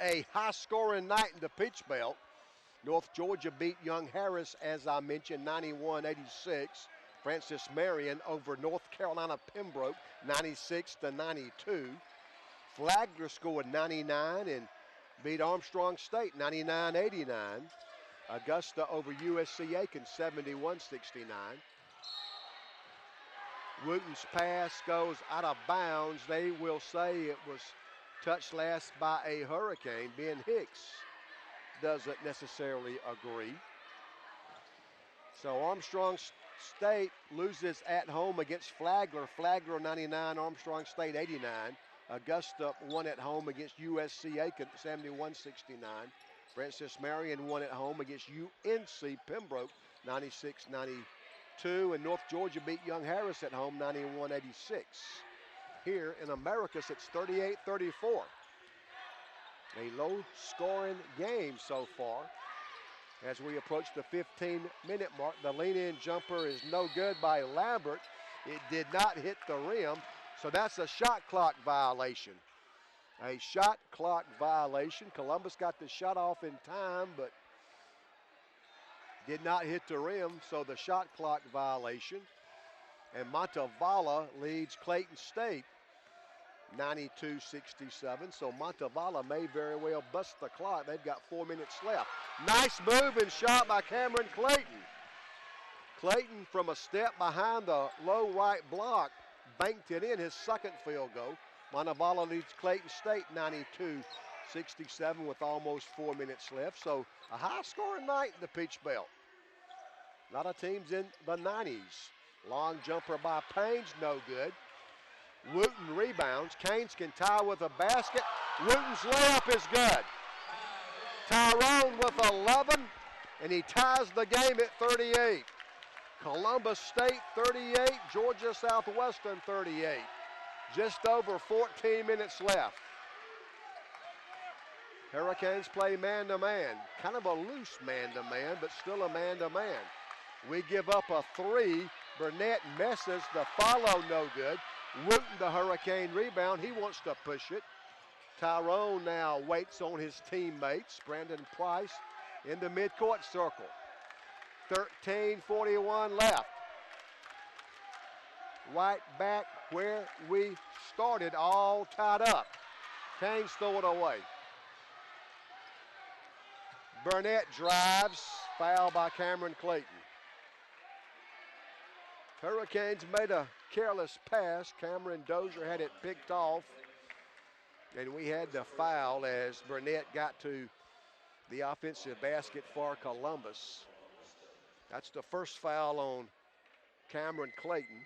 A high-scoring night in the Peach Belt. North Georgia beat Young Harris, as I mentioned, 91-86. Francis Marion over North Carolina Pembroke, 96-92. Flagler scored 99 and beat Armstrong State, 99-89. Augusta over USC Aiken, 71-69. Wooten's pass goes out of bounds. They will say it was touched last by a Hurricane. Ben Hicks doesn't necessarily agree. So Armstrong State loses at home against Flagler. Flagler 99, Armstrong State 89. Augusta won at home against USC Aiken 71-69. Francis Marion won at home against UNC Pembroke 96-92. And North Georgia beat Young Harris at home 91-86. Here in Americus, it's 38-34. A low-scoring game so far. As we approach the 15-minute mark, the lean-in jumper is no good by Lambert. It did not hit the rim, so that's a shot clock violation. A shot clock violation. Columbus got the shot off in time, but did not hit the rim, so the shot clock violation. And Montevala leads Clayton State 92-67, so Montevala may very well bust the clock. They've got 4 minutes left. Nice move and shot by Cameron Clayton. Clayton, from a step behind the low right block, banked it in, his second field goal. Montevala leads Clayton State 92-67 with almost 4 minutes left. So a high-scoring night in the Peach Belt. A lot of teams in the 90s. Long jumper by Payne's no good. Wooten rebounds. Canes can tie with a basket. Wooten's layup is good. Tyrone with 11, and he ties the game at 38. Columbus State 38, Georgia Southwestern 38. Just over 14 minutes left. Hurricanes play man-to-man. Kind of a loose man-to-man, but still a man-to-man. We give up a 3. Burnett messes. The follow no good. Wooten, the Hurricane rebound. He wants to push it. Tyrone now waits on his teammates. Brandon Price in the midcourt circle. 13:41 left. Right back where we started, all tied up. Canes throw it away. Burnett drives. Foul by Cameron Clayton. Hurricanes made a careless pass. Cameron Dozier had it picked off. And we had the foul as Burnett got to the offensive basket for Columbus. That's the first foul on Cameron Clayton.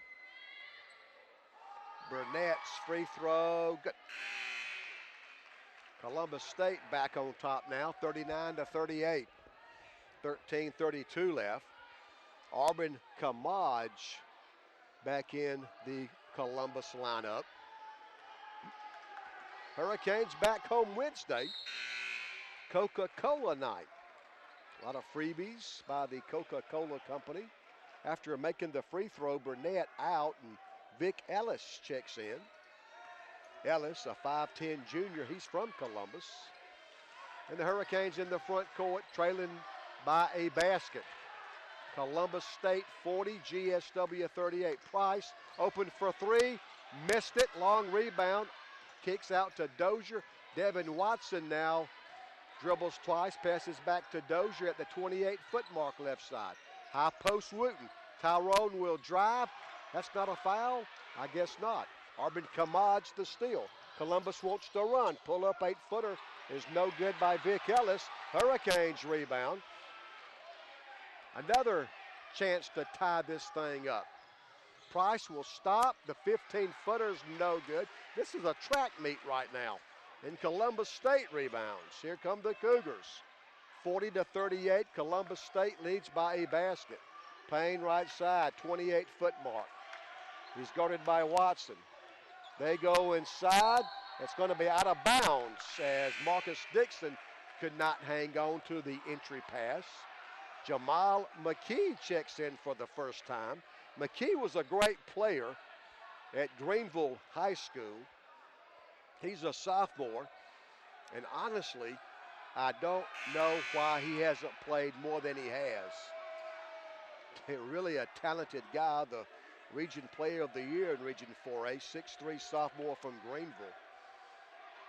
Burnett's free throw, good. Columbus State back on top now, 39-38. 13:32 left. Auburn Kamaj back in the Columbus lineup. Hurricanes back home Wednesday. Coca-Cola night. A lot of freebies by the Coca-Cola company. After making the free throw, Burnett out and Vic Ellis checks in. Ellis, a 5'10 junior, he's from Columbus. And the Hurricanes in the front court, trailing by a basket. Columbus State 40, GSW 38. Price open for three, missed it, long rebound, kicks out to Dozier. Devin Watson now dribbles twice, passes back to Dozier at the 28-foot mark left side. High post Wooten. Tyrone will drive. That's not a foul? I guess not. Auburn Kamaj the steal. Columbus wants to run. Pull up 8-footer is no good by Vic Ellis. Hurricanes rebound. Another chance to tie this thing up. Price will stop. The 15-footer's no good. This is a track meet right now. And Columbus State rebounds. Here come the Cougars. 40-38. Columbus State leads by a basket. Payne right side, 28-foot mark. He's guarded by Watson. They go inside. It's going to be out of bounds as Marcus Dixon could not hang on to the entry pass. Jamal McKee checks in for the first time. McKee was a great player at Greenville High School. He's a sophomore, and honestly, I don't know why he hasn't played more than he has. Really a talented guy, the Region Player of the Year in Region 4A, 6'3" sophomore from Greenville.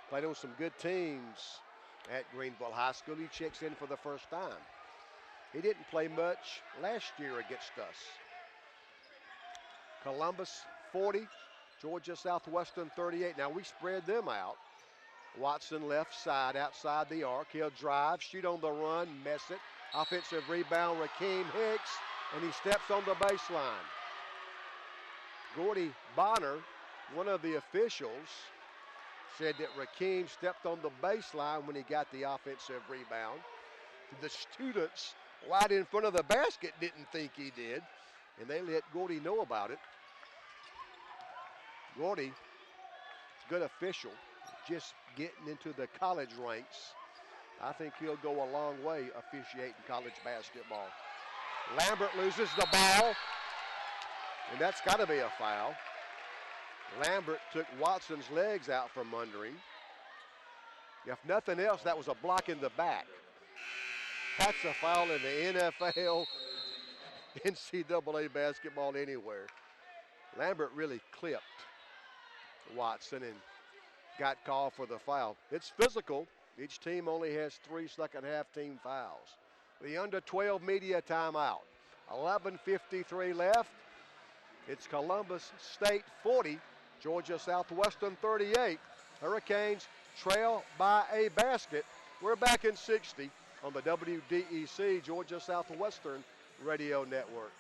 Played on some good teams at Greenville High School. He checks in for the first time. He didn't play much last year against us. Columbus 40, Georgia Southwestern 38. Now we spread them out. Watson left side, outside the arc. He'll drive, shoot on the run, miss it. Offensive rebound, Rakeem Hicks, and he steps on the baseline. Gordy Bonner, one of the officials, said that Rakeem stepped on the baseline when he got the offensive rebound. The students right in front of the basket didn't think he did, and they let Gordy know about it. Gordy, good official, just getting into the college ranks. I think he'll go a long way officiating college basketball. Lambert loses the ball, and that's got to be a foul. Lambert took Watson's legs out from under him. If nothing else, that was a block in the back. That's a foul in the NFL, NCAA basketball anywhere. Lambert really clipped Watson and got called for the foul. It's physical. Each team only has 3 second-half team fouls. The under-12 media timeout. 11:53 left. It's Columbus State 40, Georgia Southwestern 38. Hurricanes trail by a basket. We're back in 60 on the WDEC Georgia Southwestern Radio Network.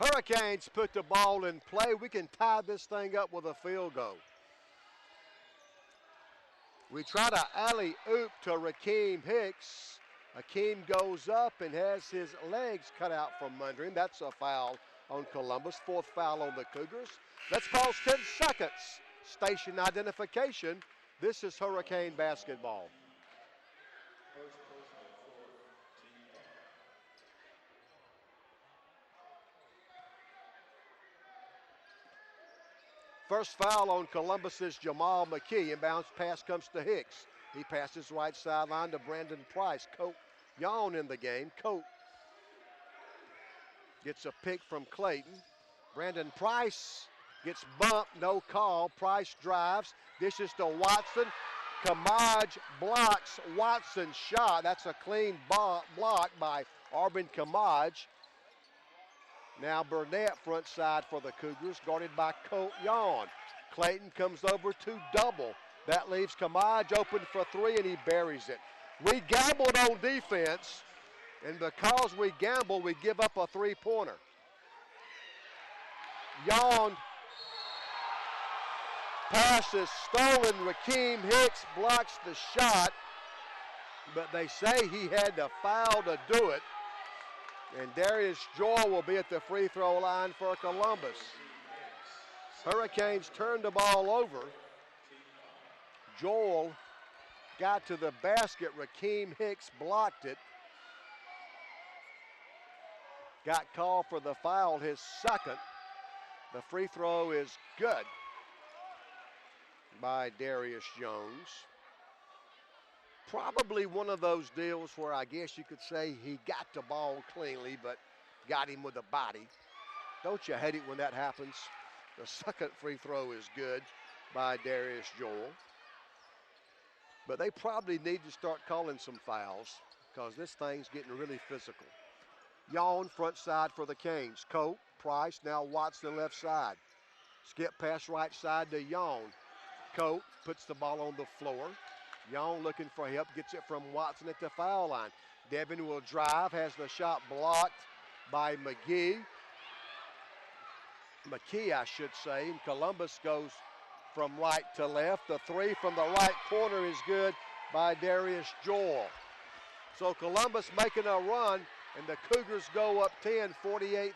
Hurricanes put the ball in play. We can tie this thing up with a field goal. We try to alley-oop to Rakeem Hicks. Akeem goes up and has his legs cut out from under him. That's a foul on Columbus. Fourth foul on the Cougars. Let's pause 10 seconds. Station identification. This is Hurricane basketball. First foul on Columbus is Jamal McKee. Inbounds pass comes to Hicks. He passes right sideline to Brandon Price. Coat Yawn in the game. Coat gets a pick from Clayton. Brandon Price gets bumped, no call. Price drives, dishes to Watson. Kamaj blocks Watson's shot. That's a clean block by Arbin Kamaj. Now Burnett front side for the Cougars, guarded by Coat Yawn. Clayton comes over to double. That leaves Kamaj open for three, and he buries it. We gambled on defense, and because we gamble, we give up a three-pointer. Yawn pass is stolen. Rakeem Hicks blocks the shot, but they say he had to foul to do it. And Darius Joel will be at the free throw line for Columbus. Hurricanes turned the ball over. Joel got to the basket. Rakeem Hicks blocked it. Got called for the foul, his second. The free throw is good by Darius Jones. Probably one of those deals where I guess you could say he got the ball cleanly, but got him with the body. Don't you hate it when that happens? The second free throw is good by Darius Joel. But they probably need to start calling some fouls because this thing's getting really physical. Yawn front side for the Canes. Coat, Price, now Watson left side. Skip pass right side to Yawn. Coat puts the ball on the floor. Yawn looking for help, gets it from Watson at the foul line. Devin will drive, has the shot blocked by McKee, I should say. And Columbus goes from right to left. The three from the right corner is good by Darius Joel. So Columbus making a run, and the Cougars go up 10, 48-38.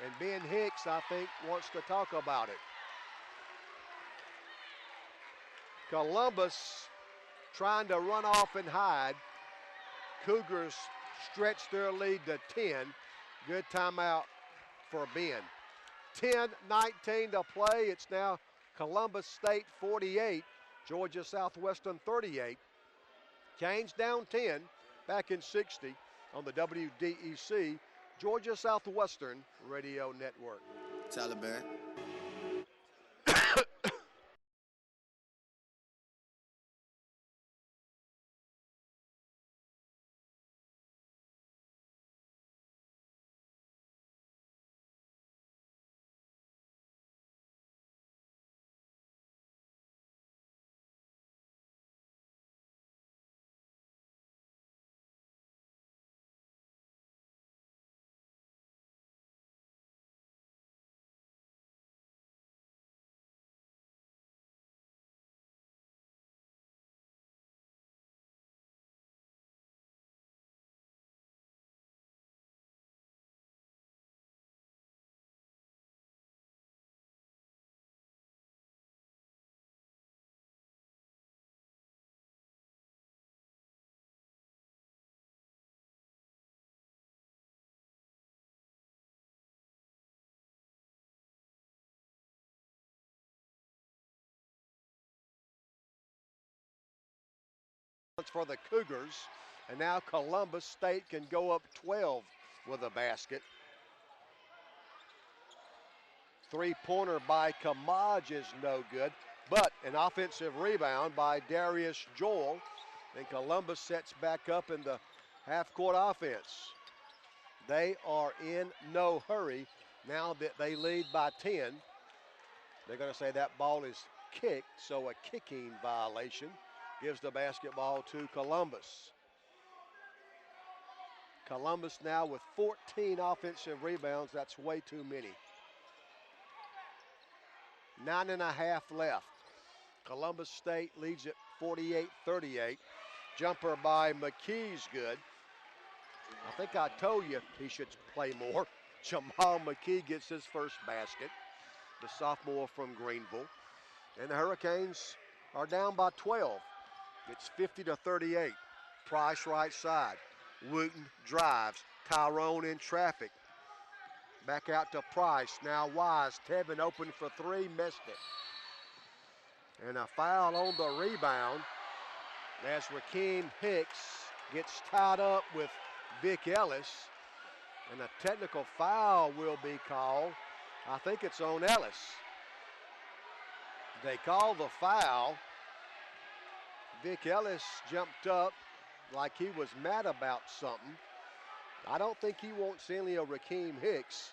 And Ben Hicks, I think, wants to talk about it. Columbus trying to run off and hide. Cougars stretch their lead to 10. Good timeout for Ben. 10-19 to play. It's now Columbus State 48, Georgia Southwestern 38. Canes down 10, back in 60 on the WDEC Georgia Southwestern Radio Network. Taliban. For the Cougars, and now Columbus State can go up 12 with a basket. Three-pointer by Kamaj is no good, but an offensive rebound by Darius Joel, and Columbus sets back up in the half-court offense. They are in no hurry now that they lead by 10. They're going to say that ball is kicked, so a kicking violation. Gives the basketball to Columbus. Columbus now with 14 offensive rebounds. That's way too many. 9.5 left. Columbus State leads it 48-38. Jumper by McKee's good. I think I told you he should play more. Jamal McKee gets his first basket, the sophomore from Greenville. And the Hurricanes are down by 12. It's 50-38. Price right side. Wooten drives. Tyrone in traffic. Back out to Price. Now Wise. Tevin open for three. Missed it. And a foul on the rebound as Rakeem Hicks gets tied up with Vic Ellis. And a technical foul will be called. I think it's on Ellis. They call the foul. Vic Ellis jumped up like he was mad about something. I don't think he wants any of Rakeem Hicks.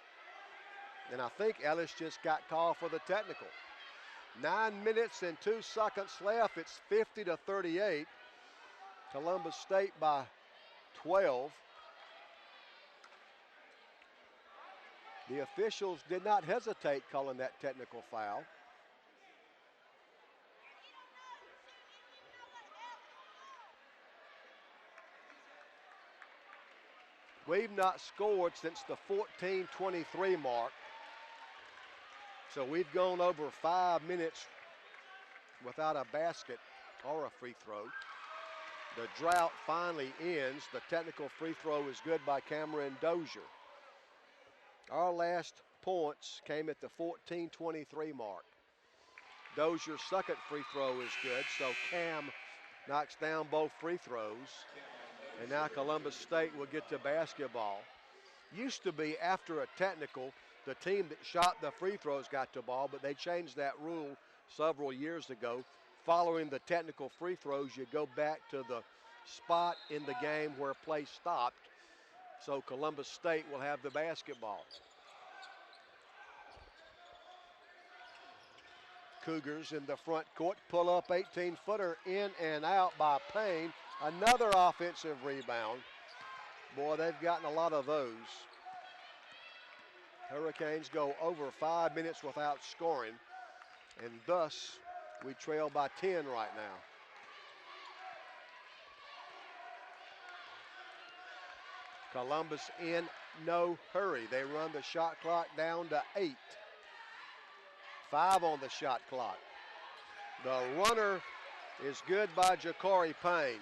And I think Ellis just got called for the technical. 9 minutes and 2 seconds left. It's 50-38. Columbus State by 12. The officials did not hesitate calling that technical foul. We've not scored since the 14:23 mark. So we've gone over 5 minutes without a basket or a free throw. The drought finally ends. The technical free throw is good by Cameron Dozier. Our last points came at the 14:23 mark. Dozier's second free throw is good, so Cam knocks down both free throws. And now Columbus State will get to basketball. Used to be after a technical, the team that shot the free throws got the ball, but they changed that rule several years ago. Following the technical free throws, you go back to the spot in the game where play stopped. So Columbus State will have the basketball. Cougars in the front court, pull up 18-footer in and out by Payne. Another offensive rebound. Boy, they've gotten a lot of those. Hurricanes go over 5 minutes without scoring, and thus we trail by 10 right now. Columbus in no hurry. They run the shot clock down to 8. 5 on the shot clock. The runner is good by Ja'Cory Payne.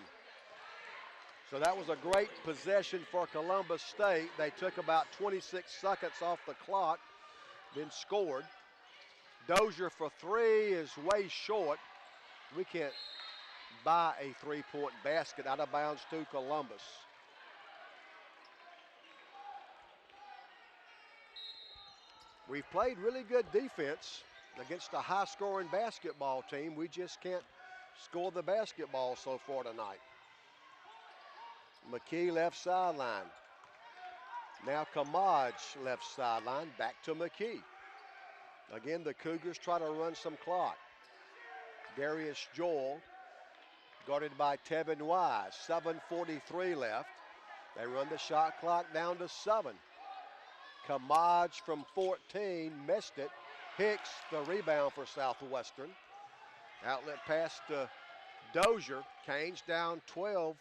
So that was a great possession for Columbus State. They took about 26 seconds off the clock, then scored. Dozier for three is way short. We can't buy a three-point basket. Out of bounds to Columbus. We've played really good defense against a high-scoring basketball team. We just can't score the basketball so far tonight. McKee left sideline. Now Kamaj left sideline, back to McKee. Again, the Cougars try to run some clock. Darius Joel, guarded by Tevin Wise. 7:43 left. They run the shot clock down to 7. Kamaj from 14 missed it. Hicks, the rebound for Southwestern. Outlet pass to Dozier. Canes down 12.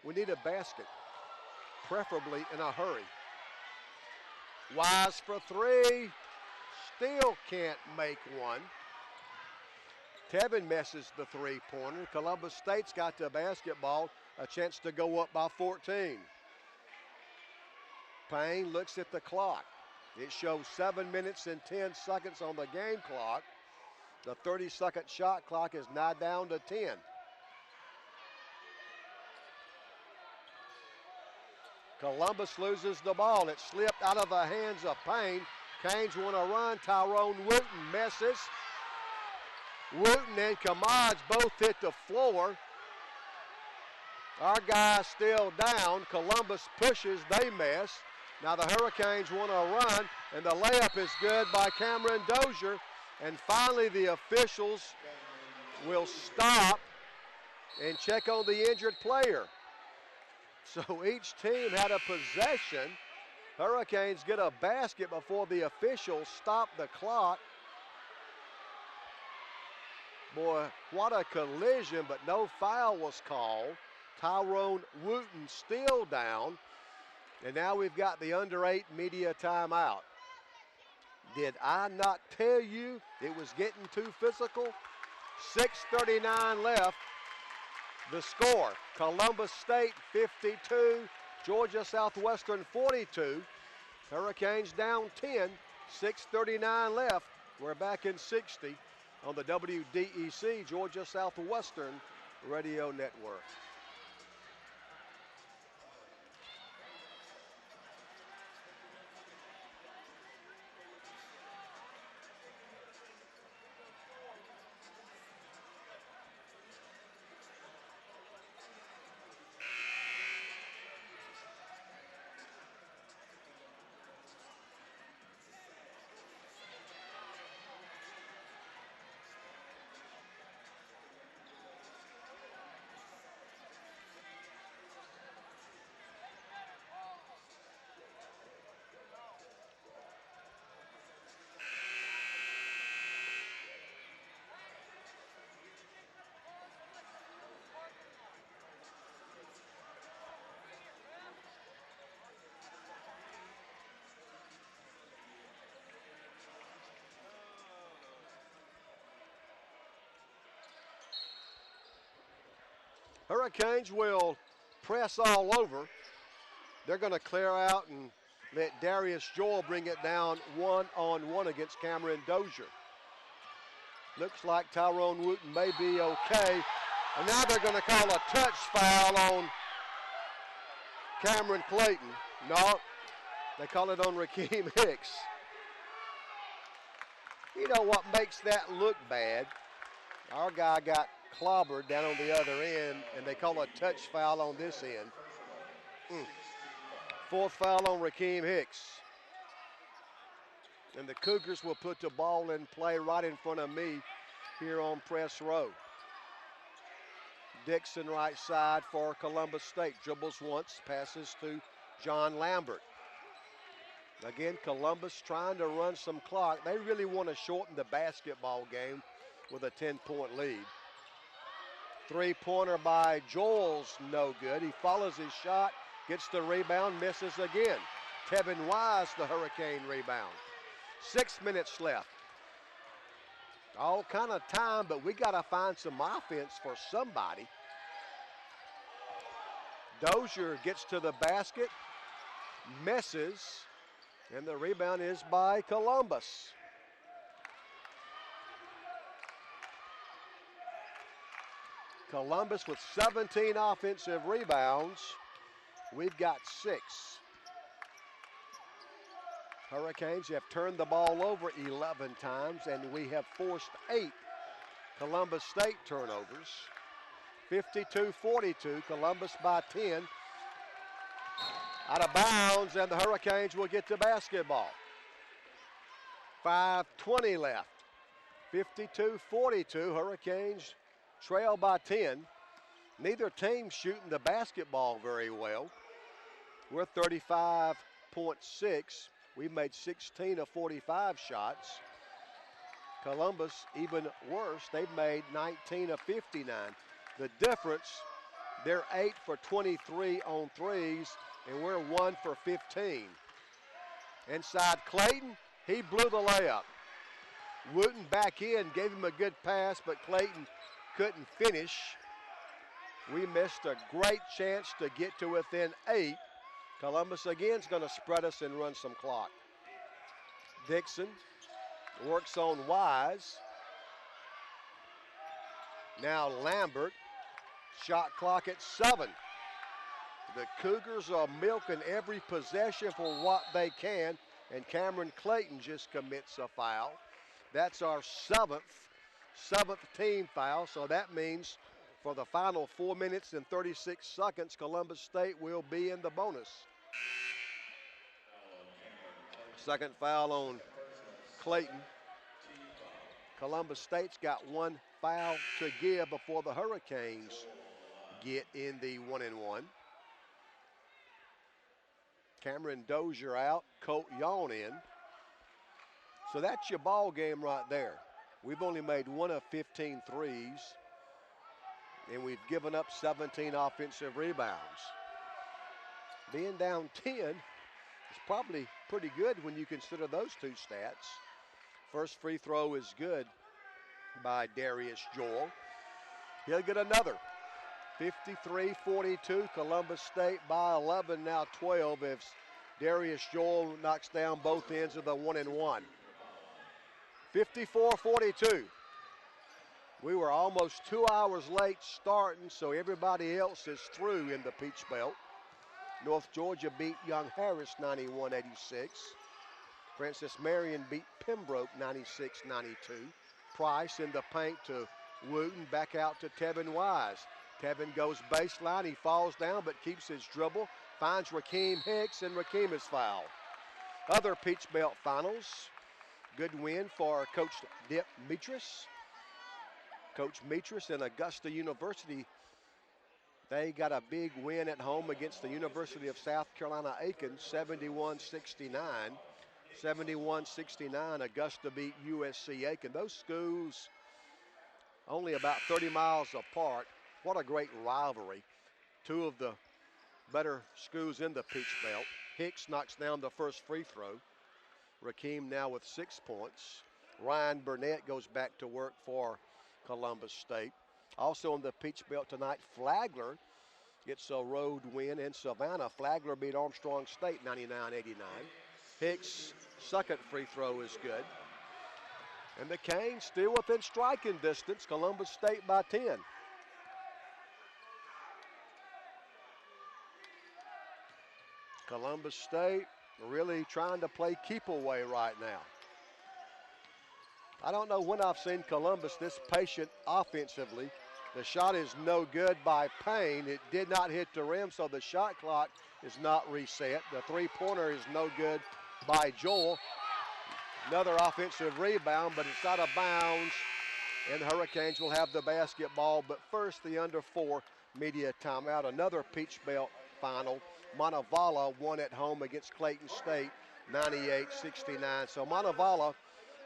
We need a basket, preferably in a hurry. Wise for three. Still can't make one. Tevin misses the three-pointer. Columbus State's got the basketball, a chance to go up by 14. Payne looks at the clock. It shows 7 minutes and 10 seconds on the game clock. The 30-second shot clock is now down to 10. Columbus loses the ball. It slipped out of the hands of Payne. Canes want to run. Tyrone Wooten misses. Wooten and Kamaj both hit the floor. Our guy's still down. Columbus pushes. They miss. Now the Hurricanes want to run, and the layup is good by Cameron Dozier. And finally the officials will stop and check on the injured player. So each team had a possession. Hurricanes get a basket before the officials stop the clock. Boy, what a collision, but no foul was called. Tyrone Wooten still down. And now we've got the under 8 media timeout. Did I not tell you it was getting too physical? 6:39 left. The score, Columbus State 52, Georgia Southwestern 42. Hurricanes down 10, 6:39 left. We're back in 60 on the WDEC Georgia Southwestern Radio Network. Hurricanes will press all over. They're going to clear out and let Darius Joel bring it down one-on-one against Cameron Dozier. Looks like Tyrone Wooten may be okay. And now they're going to call a touch foul on Cameron Clayton. No, they call it on Rakeem Hicks. You know what makes that look bad? Our guy got clobbered down on the other end, and they call a touch foul on this end. Fourth foul on Rakeem Hicks. And the Cougars will put the ball in play right in front of me here on press row. Dixon right side for Columbus State. Dribbles once, passes to John Lambert. Again, Columbus trying to run some clock. They really want to shorten the basketball game with a 10-point lead. Three-pointer by Joel's no good. He follows his shot, gets the rebound, misses again. Tevin Wise, the Hurricane rebound. 6 minutes left. All kind of time, but we got to find some offense for somebody. Dozier gets to the basket, misses, and the rebound is by Columbus. Columbus with 17 offensive rebounds. We've got 6. Hurricanes have turned the ball over 11 times, and we have forced 8 Columbus State turnovers. 52-42, Columbus by 10. Out of bounds, and the Hurricanes will get the basketball. 5:20 left. 52-42, Hurricanes trail by 10. Neither team shooting the basketball very well. We're 35.6. We made 16 of 45 shots. Columbus, even worse, they've made 19 of 59. The difference, they're 8 for 23 on threes, and we're 1 for 15. Inside Clayton, he blew the layup. Wooten back in, gave him a good pass, but Clayton couldn't finish. We missed a great chance to get to within 8. Columbus again is going to spread us and run some clock. Dixon works on Wise. Now Lambert. Shot clock at 7. The Cougars are milking every possession for what they can, and Cameron Clayton just commits a foul. That's our seventh team foul, so that means for the final 4 minutes and 36 seconds, Columbus State will be in the bonus. Second foul on Clayton. Columbus State's got 1 foul to give before the Hurricanes get in the 1-and-1. Cameron Dozier out, Colt Yawn in. So that's your ball game right there. We've only made 1 of 15 threes. and we've given up 17 offensive rebounds. Being down 10 is probably pretty good when you consider those two stats. First free throw is good by Darius Joel. He'll get another. 53-42, Columbus State by 11, now 12 if Darius Joel knocks down both ends of the 1-and-1. 54-42. We were almost 2 hours late starting, so everybody else is through in the Peach Belt. North Georgia beat Young Harris 91-86. Francis Marion beat Pembroke 96-92. Price in the paint to Wooten, back out to Tevin Wise. Tevin goes baseline, he falls down but keeps his dribble, finds Rakeem Hicks, and Rakeem is fouled. Other Peach Belt finals, good win for Coach Dip Metris. Coach Metris and Augusta University, they got a big win at home against the University of South Carolina-Aiken, 71-69. 71-69, Augusta beat USC-Aiken. Those schools only about 30 miles apart. What a great rivalry. Two of the better schools in the Peach Belt. Hicks knocks down the first free throw. Rakeem now with 6 points. Ryan Burnett goes back to work for Columbus State. Also in the Peach Belt tonight, Flagler gets a road win in Savannah. Flagler beat Armstrong State 99-89. Hicks' second free throw is good. And the Canes still within striking distance. Columbus State by 10. Columbus State really trying to play keep away right now. I don't know when I've seen Columbus this patient offensively. The shot is no good by Payne. It did not hit the rim, so the shot clock is not reset. The three-pointer is no good by Joel. Another offensive rebound, but it's out of bounds, and the Hurricanes will have the basketball. But first, the under 4 media timeout. Another Peach Belt final. Montevallo won at home against Clayton State, 98-69. So Montevallo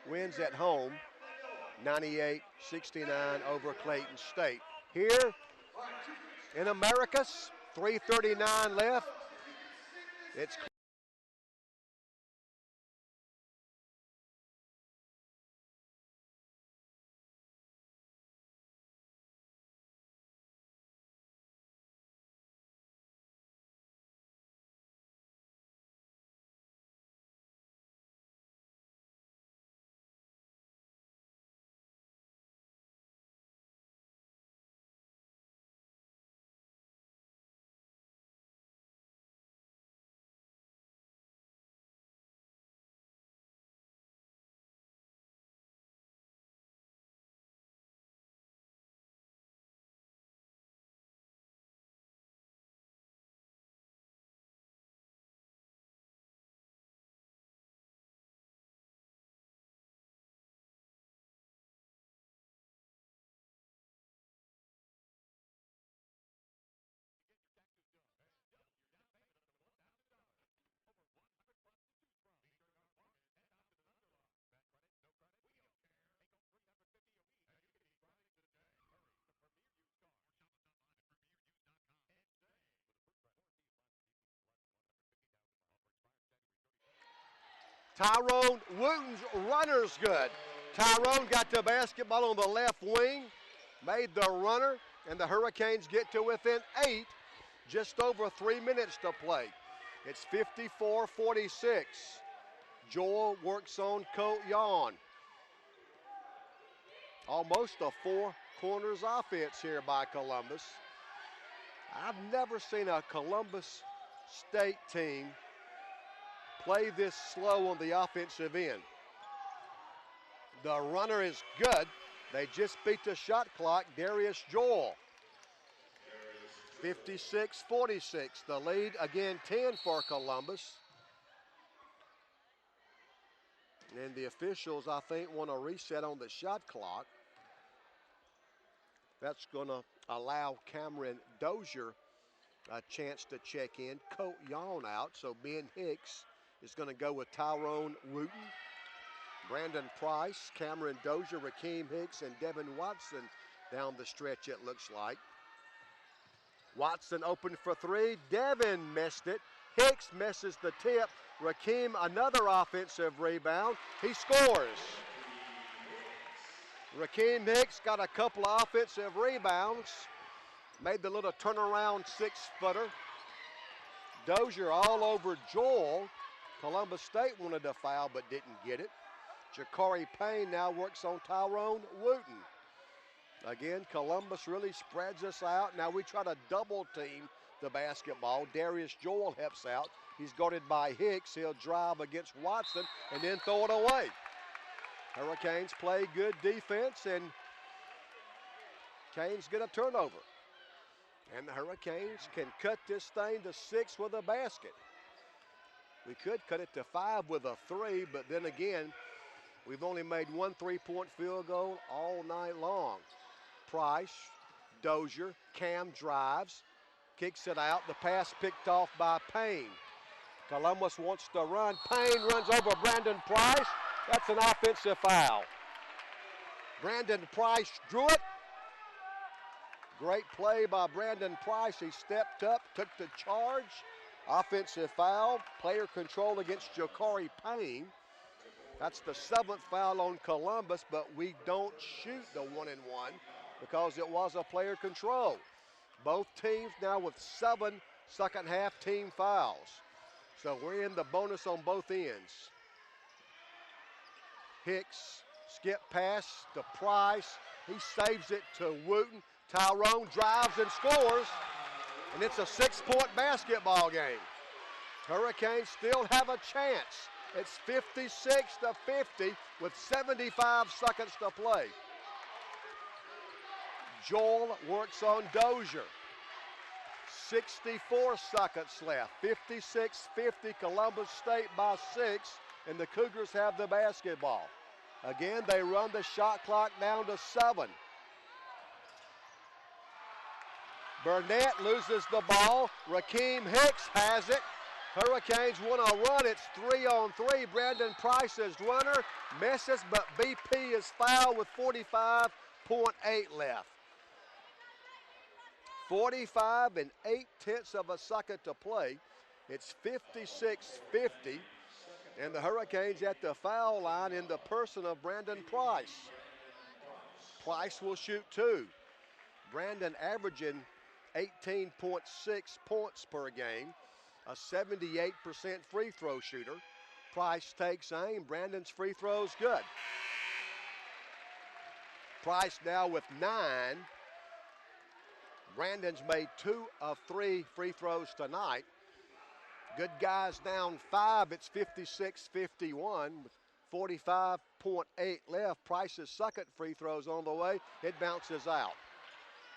wins at home, 98-69 over Clayton State. Here in Americus, 3:39 left. It's Tyrone Wooten's runner's good. Tyrone got the basketball on the left wing, made the runner, and the Hurricanes get to within 8, just over 3 minutes to play. It's 54-46. Joel works on Colt Yawn. Almost a 4 corners offense here by Columbus. I've never seen a Columbus State team play this slow on the offensive end. The runner is good. They just beat the shot clock. Darius Joel. 56-46. The lead, again, 10 for Columbus. And the officials, I think, want to reset on the shot clock. That's going to allow Cameron Dozier a chance to check in. Colt Yawn out, so Ben Hicks is going to go with Tyrone Wooten, Brandon Price, Cameron Dozier, Rakeem Hicks, and Devin Watson down the stretch, it looks like. Watson open for three. Devin missed it. Hicks misses the tip. Rakeem, another offensive rebound. He scores. Rakeem Hicks got a couple of offensive rebounds. Made the little turnaround six-footer. Dozier all over Joel. Columbus State wanted to foul but didn't get it. Jakari Payne now works on Tyrone Wooten. Again, Columbus really spreads us out. Now we try to double team the basketball. Darius Joel helps out. He's guarded by Hicks. He'll drive against Watson and then throw it away. Hurricanes play good defense, and Canes get a turnover. And the Hurricanes can cut this thing to 6 with a basket. We could cut it to 5 with a 3, but then again, we've only made one 3-point field goal all night long. Price, Dozier, Cam drives, kicks it out. The pass picked off by Payne. Columbus wants to run. Payne runs over Brandon Price. That's an offensive foul. Brandon Price drew it. Great play by Brandon Price. He stepped up, took the charge. Offensive foul, player control against Jakari Payne. That's the 7th foul on Columbus, but we don't shoot the 1-and-1 because it was a player control. Both teams now with 7 second half team fouls. So we're in the bonus on both ends. Hicks, skip pass to Price. He saves it to Wooten. Tyrone drives and scores, and it's a 6-point basketball game. Hurricanes still have a chance. It's 56-50 with 75 seconds to play. Joel works on Dozier. 64 seconds left. 56-50, Columbus State by 6, and the Cougars have the basketball. Again, they run the shot clock down to 7. Burnett loses the ball. Rakeem Hicks has it. Hurricanes want to run. It's 3-on-3. Brandon Price's runner misses, but BP is fouled with 45.8 left. 45 and 8/10 of a second to play. It's 56-50, and the Hurricanes at the foul line in the person of Brandon Price. Price will shoot 2. Brandon averaging 18.6 points per game, a 78% free throw shooter. Price takes aim. Brandon's free throw's good. Price now with 9. Brandon's made 2 of 3 free throws tonight. Good guys down 5. It's 56-51 with 45.8 left. Price's second free throw's on the way. It bounces out.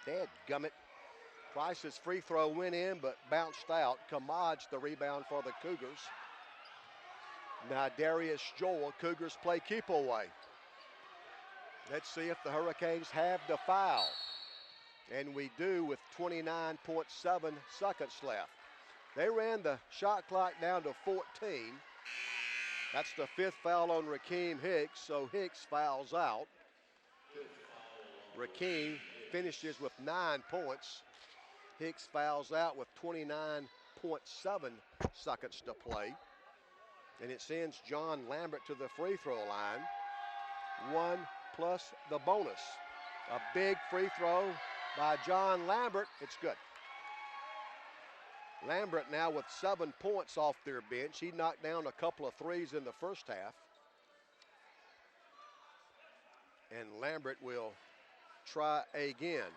Dadgummit. Price's free throw went in but bounced out. Kamaj the rebound for the Cougars. Now Darius Joel. Cougars play keep away. Let's see if the Hurricanes have the foul. And we do with 29.7 seconds left. They ran the shot clock down to 14. That's the 5th foul on Rakeem Hicks, so Hicks fouls out. Rakeem finishes with 9 points. Hicks fouls out with 29.7 seconds to play. And it sends John Lambert to the free throw line. 1 plus the bonus. A big free throw by John Lambert. It's good. Lambert now with 7 points off their bench. He knocked down a couple of threes in the first half. And Lambert will try again.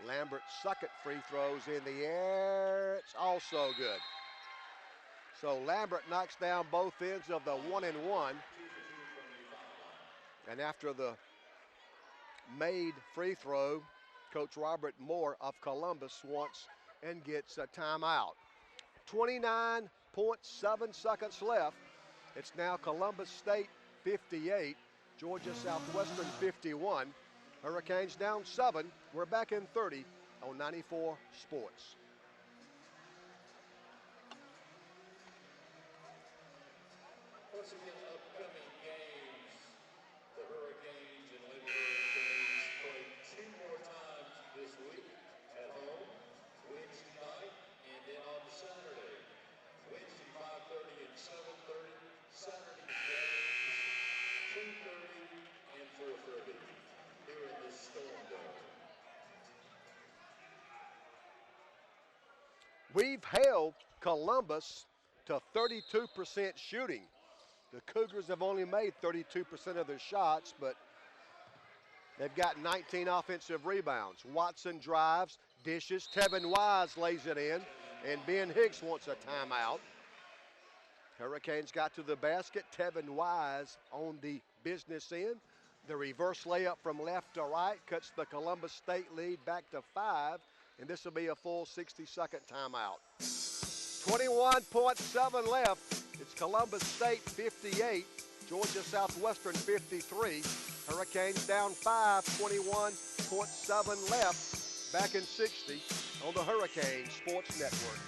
Lambert's second free throws in the air. It's also good. So Lambert knocks down both ends of the 1-and-1. And after the made free throw, Coach Robert Moore of Columbus wants and gets a timeout. 29.7 seconds left. It's now Columbus State 58, Georgia Southwestern 51. Hurricanes down 7. We're back in 30 on 94 Sports. Once again, upcoming games. We've held Columbus to 32% shooting. The Cougars have only made 32% of their shots, but they've got 19 offensive rebounds. Watson drives, dishes. Tevin Wise lays it in, and Ben Hicks wants a timeout. Hurricanes got to the basket. Tevin Wise on the business end. The reverse layup from left to right cuts the Columbus State lead back to 5, and this will be a full 60-second timeout. 21.7 left. It's Columbus State 58, Georgia Southwestern 53. Hurricanes down 5, 21.7 left. Back in 60 on the Hurricane Sports Network.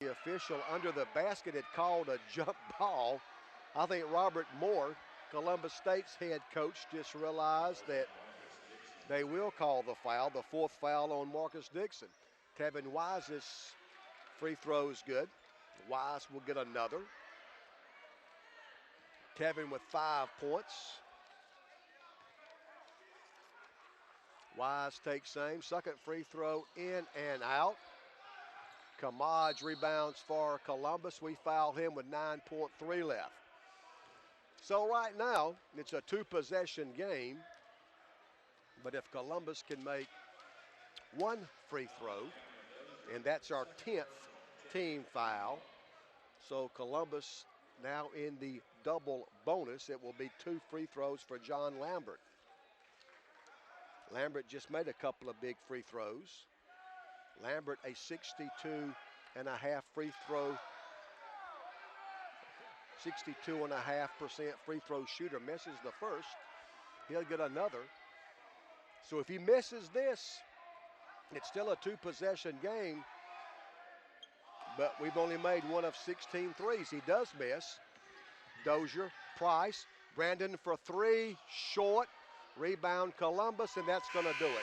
The official under the basket had called a jump ball. I think Robert Moore, Columbus State's head coach, just realized that they will call the foul, the fourth foul on Marcus Dixon. Tevin Wise's free throw is good. Wise will get another. Tevin with 5 points. Wise takes same. Second free throw in and out. Kamaj rebounds for Columbus. We fouled him with 9.3 left. So right now, it's a 2-possession game. But if Columbus can make 1 free throw, and that's our 10th team foul, so Columbus now in the double bonus, it will be 2 free throws for John Lambert. Lambert just made a couple of big free throws. Lambert, a 62.5 free throw, 62.5% free throw shooter. Misses the first, he'll get another. So if he misses this, it's still a 2-possession game, but we've only made 1 of 16 threes. He does miss. Dozier, Price, Brandon for 3, short. Rebound Columbus, and that's going to do it.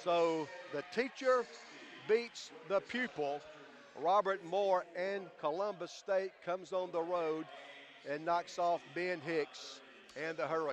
So the teacher beats the pupil. Robert Moore and Columbus State comes on the road and knocks off Ben Hicks and the Hurricanes.